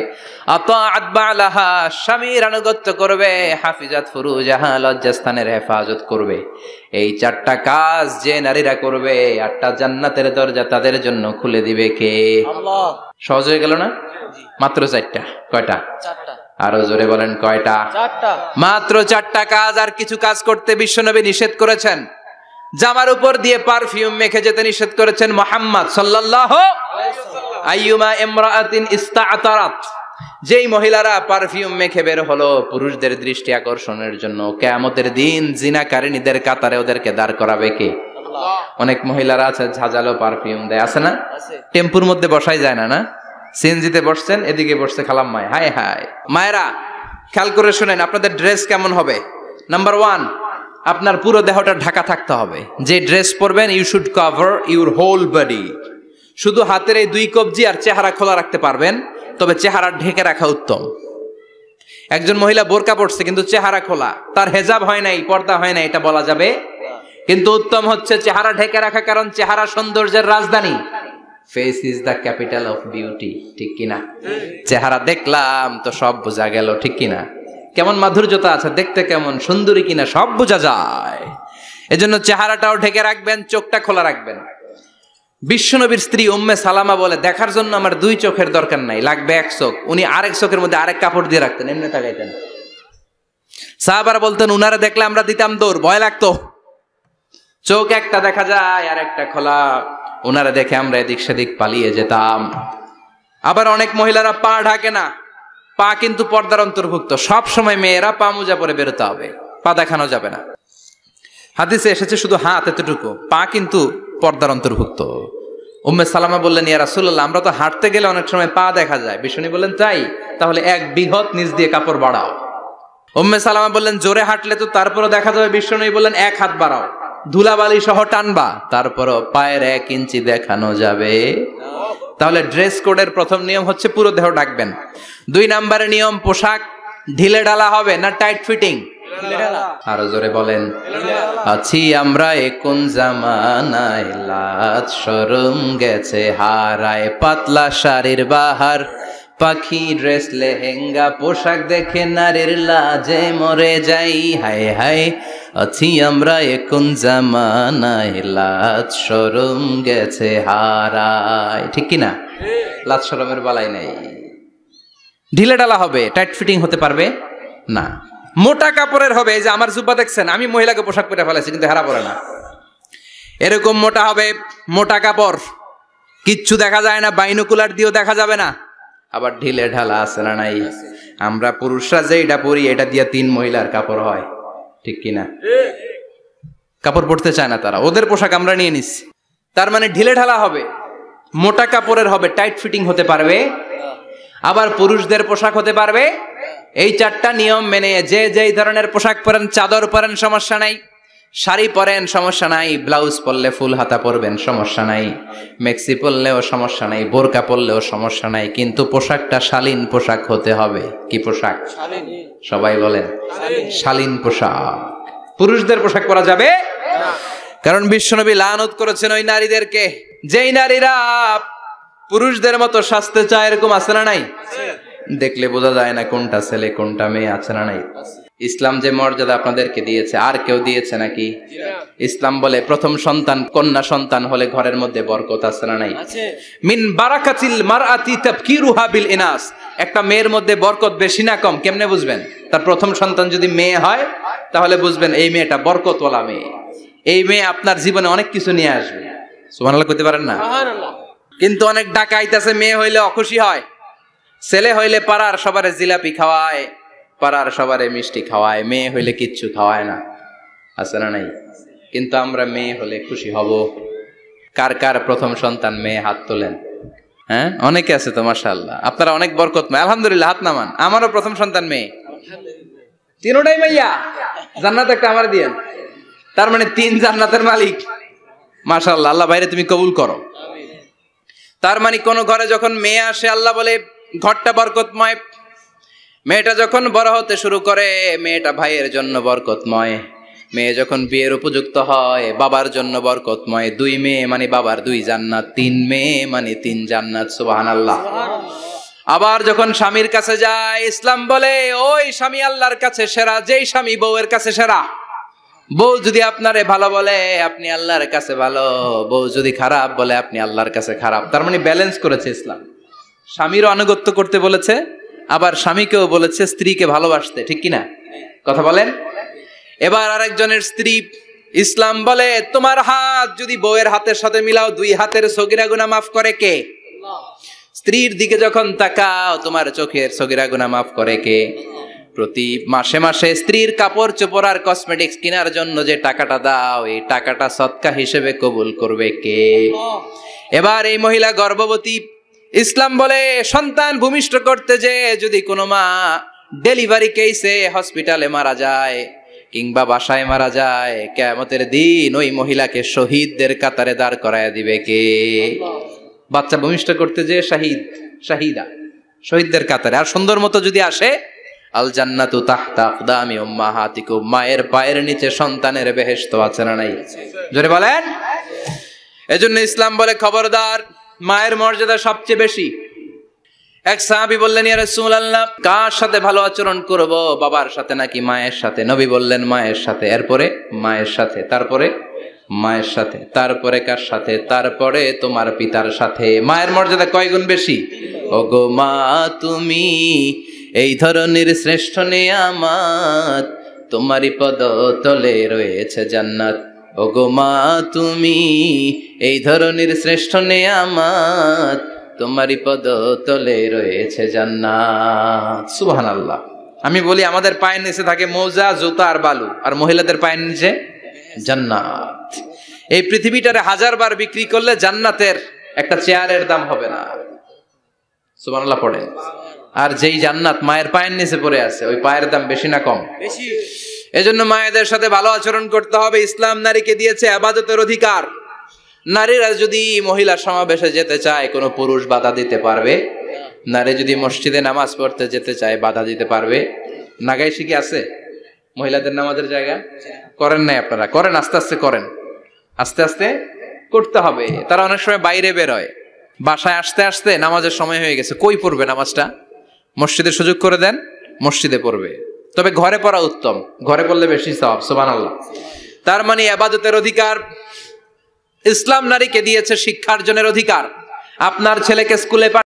আতাআত বালাহা, স্বামীর আনুগত্য করবে, হাফিজাত ফুরুজাহা, লজ্জাস্থানের হেফাজত করবে। এই 4টা কাজ যে নারীরা করবে 8টা জান্নাতের দরজা তাদের জন্য খুলে দিবে কে? আল্লাহ। সহজ হয়ে গেল না? মাত্র 4টা। কয়টা? 4টা। আরো জোরে বলেন কয়টা? 4টা। মাত্র 4টা কাজ। আর কিছু কাজ করতে বিশ্বনবী নিষেধ করেছেন। জামার উপর দিয়ে পারফিউম মেখে যেতে নিষেধ করেছেন মুহাম্মদ সাল্লাল্লাহু আলাইহি ওয়াসাল্লাম। আইয়ুমা ইমরাআতিন ইস্তা'তারাত, যেই মহিলারা পারফিউম মেখে বের হলো পুরুষদের দৃষ্টি আকর্ষণের জন্য, কিয়ামতের দিন জিনাকারিনীদের কাতারে ওদেরকে দাঁড় করাবে কে? আল্লাহ। অনেক মহিলারা আছে ঝাঁঝালো পারফিউম দেয়, আছে না? টেম্পুর মধ্যে বসাই যায় না, না? সিএনজিতে বসছেন, এদিকে বসছে খালাম্মায়, হায় হায়। মায়েরা খেয়াল করে শুনেন, আপনাদের ড্রেস কেমন হবে? নাম্বার 1, আপনার পুরো দেহটা ঢাকা থাকতে হবে। যে ড্রেস পরবেন you should cover your whole body. শুধু হাতের এই 2 কবজি আর চেহারা খোলা রাখতে পারবেন, তবে চেহারা ঢেকে রাখা উত্তম। একজন মহিলা বোরকা পরছে কিন্তু চেহারা খোলা, তার হেজাব হয় নাই, পর্দা হয় নাই, এটা বলা যাবে? কিন্তু উত্তম হচ্ছে চেহারা ঢেকে রাখা, কারণ চেহারা সৌন্দর্যের রাজধানী। Face is the capital of beauty, ঠিক কিনা? চেহারা দেখলাম তো সব বোঝা গেল, ঠিক কিনা? কেমন মাধুর্যতা আছে, দেখতে কেমন সুন্দরী কিনা সব বোঝা যায়। এজন্য চেহারাটাও ঢেকে রাখবেন, চোখটা খোলা রাখবেন। বিশ্বনবীর স্ত্রী উম্মে সালামা বলে, দেখার জন্য আমার 2 চোখের দরকার নাই, লাগবে 1 চোখ। উনি আরেক চোখের মধ্যে আরেক কাপড় দিয়ে রাখতেন, এমনি তাকাইতেন। সাহাবারা বলতেন উনারা দেখলে আমরা দিতাম দৌড়, ভয় লাগতো। চোখ একটা দেখা যায় আর একটা খোলা, ওনারা দেখে আমরা এদিক সেদিক পালিয়ে যেতাম। আবার অনেক মহিলারা পা ঢাকে না, পা কিন্তু পর্দার অন্তর্ভুক্ত। সব সময় মেয়েরা পা মোজা পরে বেরোতে হবে, পা দেখানো যাবে না। হাদিসে এসেছে শুধু হাত এতটুকু, পা কিন্তু পর্দার অন্তর্ভুক্ত। উম্মে সালামা বললেন, ইয়া রাসূলুল্লাহ, আমরা তো হাঁটতে গেলে অনেক সময় পা দেখা যায়। বিষ্ণু বললেন, তাই? তাহলে 1 বৃহৎ নিচ দিয়ে কাপড় বাড়াও। উম্মে সালামা বললেন, জোরে হাঁটলে তো তারপরও দেখা যাবে। বিষ্ণু বললেন, 1 হাত বাড়াও, ধুলাবালি সহ টানবা, তারপরও পায়ের 1 ইঞ্চি দেখানো যাবে। তাহলে ড্রেস কোডের প্রথম নিয়ম হচ্ছে পুরো দেহ ঢাকবেন। 2 নম্বরের নিয়ম, পোশাক ঢিলে ঢালা হবে না টাইট ফিটিং? আরো জোরে বলেন। আছি আমরা কোন জামানায়, লাজ শরম গেছে হারায়, পাতলা শাড়ির বাহার, পাখি ড্রেস লেহেঙ্গা, পোশাক দেখে নারীর লাজে মরে যাই, হায় হায়। আছি আমরা কোন জামানায়, লাজ শরম গেছে হারায়, ঠিক কিনা? লাজ শরমের বালাই নাই। ঢিলে ঢালা হবে, টাইট ফিটিং হতে পারবে না। মোটা কাপড়ের হবে, এই যে আমার জুব্বা দেখছেন, আমি মহিলাকে পোশাক পরে ফেলেছি কিন্তু হেরা পরে না, এরকম মোটা হবে। মোটা কাপড়, কিচ্ছু দেখা যায় না, বাইনোকুলার দিয়েও দেখা যাবে না। আবার ঢিলে ঢালা আছে না নাই? আমরা পুরুষরা যে এটা পরি, এটা দিয়ে 3 মহিলার কাপড় হয়, ঠিক কিনা? কাপড় পরতে চায় না তারা, ওদের পোশাক আমরা নিয়ে নিচ্ছি। তার মানে ঢিলে ঢালা হবে, মোটা কাপড়ের হবে, টাইট ফিটিং হতে পারবে। আবার পুরুষদের পোশাক হতে পারবে। এই 4টা নিয়ম মেনে যে যেই ধরনের পোশাক পরেন, চাদর পরেন সমস্যা নাই, শাড়ি পরেন সমস্যা নাই, ব্লাউজ পরলে ফুল হাতা পরবেন সমস্যা নাই, মেক্সি পরলেও সমস্যা নাই, বোরকা পরলেও সমস্যা নাই, কিন্তু পোশাকটা শালীন পোশাক হতে হবে। কি পোশাক? সবাই বলেন, শালীন পোশাক। পুরুষদের পোশাক পরা যাবে না, কারণ বিশ্বনবী লানত করেছেন ওই নারীদেরকে যেই নারীরা পুরুষদের মতো সাজতে চায়। এরকম আছে না নাই? দেখলে বোঝা যায় না কোনটা ছেলে কোনটা মেয়ে, আছে না নাই? ইসলাম যে মর্যাদা আপনাদেরকে দিয়েছে আর কেউ দিয়েছে নাকি? ইসলাম বলে প্রথম সন্তান কন্যা সন্তান হলে ঘরের মধ্যে বরকত, আছে না নাই? মিন বারাকাতিল মারআতি তাবকিরুহা বিল ইনাস। একটা মেয়ের মধ্যে বরকত বেশি না কম কেমনে বুঝবেন? তার প্রথম সন্তান যদি মেয়ে হয় তাহলে বুঝবেন এই মেয়েটা বরকতওয়ালা মেয়ে, এই মেয়ে আপনার জীবনে অনেক কিছু নিয়ে আসবে। সুবহানাল্লাহ কইতে পারেন না? কিন্তু অনেক ডাকাইত আছে, মেয়ে হইলে অখুশি হয়, ছেলে হইলে পাড়ার সবারে জিলাপি খাওয়ায়, পাড়ার সবারে মিষ্টি খাওয়ায়, মেয়ে হইলে কিচ্ছু খাওয়ায় না, আছে না নাই? কিন্তু আমরা মেয়ে হলে খুশি হব। কার কার প্রথম সন্তান মেয়ে? হাত তোলেন। হ্যাঁ, অনেকে আছে তো মাশাআল্লাহ, আপনারা অনেক বরকতময়। আলহামদুলিল্লাহ, হাত নামান। আমারও প্রথম সন্তান মেয়ে, তিনটাই মাইয়া। জান্নাত একটা আমার দিয়েন, তার মানে 3 জান্নাতের মালিক। মাশাআল্লাহ, আল্লাহ বাইরে তুমি কবুল করো। তার মানে কোন ঘরে যখন মেয়ে আসে, আল্লাহ বলে ঘরটা বরকতময়। মেয়েটা যখন বড় হতে শুরু করে, মেয়েটা ভাইয়ের জন্য বরকতময়। মেয়ে যখন বিয়ের উপযুক্ত হয়, বাবার জন্য বরকতময়। 2 মেয়ে মানে বাবার 2 জান্নাত, 3 মেয়ে মানে 3 জান্নাত। সুবহানাল্লাহ। আবার যখন স্বামীর কাছে যায়, ইসলাম বলে ওই স্বামী আল্লাহর কাছে সেরা, যেই স্বামী বউয়ের কাছে সেরা। বউ যদি আপনারে ভালো বলে, আপনি আল্লাহর কাছে ভালো। বউ যদি খারাপ বলে, আপনি আল্লাহর কাছে খারাপ। তার মানে ব্যালেন্স করেছে ইসলাম। স্বামীরও আনুগত্য করতে বলেছে, আবার স্বামীকেও বলেছে স্ত্রীকে ভালোবাসতে। ঠিক কিনা কথা বলেন? এবার আরেকজনের স্ত্রী, ইসলাম বলে তোমার হাত যদি বউয়ের হাতের সাথে মিলাও, 2 হাতের সগীরা গুনাহ মাফ করে কে? স্ত্রীর দিকে যখন তাকাও, তোমার চোখের সগীরা গুনাহ মাফ করে কে? প্রতি মাসে মাসে স্ত্রীর কাপড় চোপড় আর কসমেটিক্স কেনার জন্য যে টাকাটা দাও, এই টাকাটা সদকা হিসেবে কবুল করবে কে? এবার এই মহিলা গর্ভবতী, ইসলাম বলে সন্তান ভূমিষ্ঠ করতে যে যদি কোনো মা ডেলিভারি কেসে হসপিটালে মারা যায় কিংবা বাসায় মারা যায়, কিয়ামতের দিন ওই মহিলাকে শহীদদের কাতারে দাঁড় করায় দিবে কে? বাচ্চা ভূমিষ্ঠ করতে যে শাহিদা, শহীদদের কাতারে। আর সুন্দর মতো যদি আসে, আল জান্নাতু তাহতা আকদামি উম্মাহাতিকুম, মায়ের পায়ের নিচে সন্তানের বেহেশত আছে না নাই? জোরে বলেন। এজন্য ইসলাম বলে খবরদার, মায়ের মর্যাদা সবচেয়ে বেশি। এক সাহাবী বললেন, ইয়া রাসূলুল্লাহ, কার সাথে ভালো আচরণ করব? বাবার সাথে নাকি মায়ের সাথে? নবী বললেন মায়ের সাথে, এরপরে মায়ের সাথে, তারপরে মায়ের সাথে, তারপরে কার সাথে? তারপরে তোমার পিতার সাথে। মায়ের মর্যাদা কয় গুণ বেশি? ওগো মা, তুমি এই ধরনের শ্রেষ্ঠ নিয়ামত, তোমারই পদতলে রয়েছে জান্নাত। ওগো মা, তুমি এই ধরনের শ্রেষ্ঠ নিয়ামত, তোমারই পদতলে রয়েছে জান্নাত। সুবহানাল্লাহ। আমি বলি আমাদের পায়ের নিচে থাকে মোজা, জুতা আর বালু, আর মহিলাদের পায়ের নিচে জান্নাত। এই পৃথিবীটারে 1000 বার বিক্রি করলে জান্নাতের একটা চেয়ারের দাম হবে না। সুবহানাল্লাহ পড়েন। আর যেই জান্নাত মায়ের পায়ের নিচে পড়ে আছে, ওই পায়ের দাম বেশি না কম? বেশি। এজন্য মায়েদের সাথে ভালো আচরণ করতে হবে। ইসলাম নারীকে দিয়েছে ইবাদতের অধিকার। নারীরা যদি মহিলা সমাবেশে যেতে চায়, কোনো পুরুষ বাধা দিতে পারবে? নারী যদি মসজিদে নামাজ পড়তে যেতে চায়, বাধা দিতে পারবে? নাগাই শিখে আছে মহিলাদের নামাজের জায়গা? করেন নাই আপনারা? করেন, আস্তে আস্তে করেন, আস্তে আস্তে করতে হবে। তারা অনেক সময় বাইরে বেরোয়, বাসায় আসতে আসতে নামাজের সময় হয়ে গেছে, কই পড়বে নামাজটা? মসজিদে সুযোগ করে দেন, মসজিদে পড়বে। তবে ঘরে পড়া উত্তম, ঘরে পড়লে বেশি সওয়াব। সুবহানাল্লাহ। তার মানে ইবাদতের অধিকার। ইসলাম নারীকে দিয়েছে শিক্ষার্জনের অধিকার। আপনার ছেলেকে স্কুলে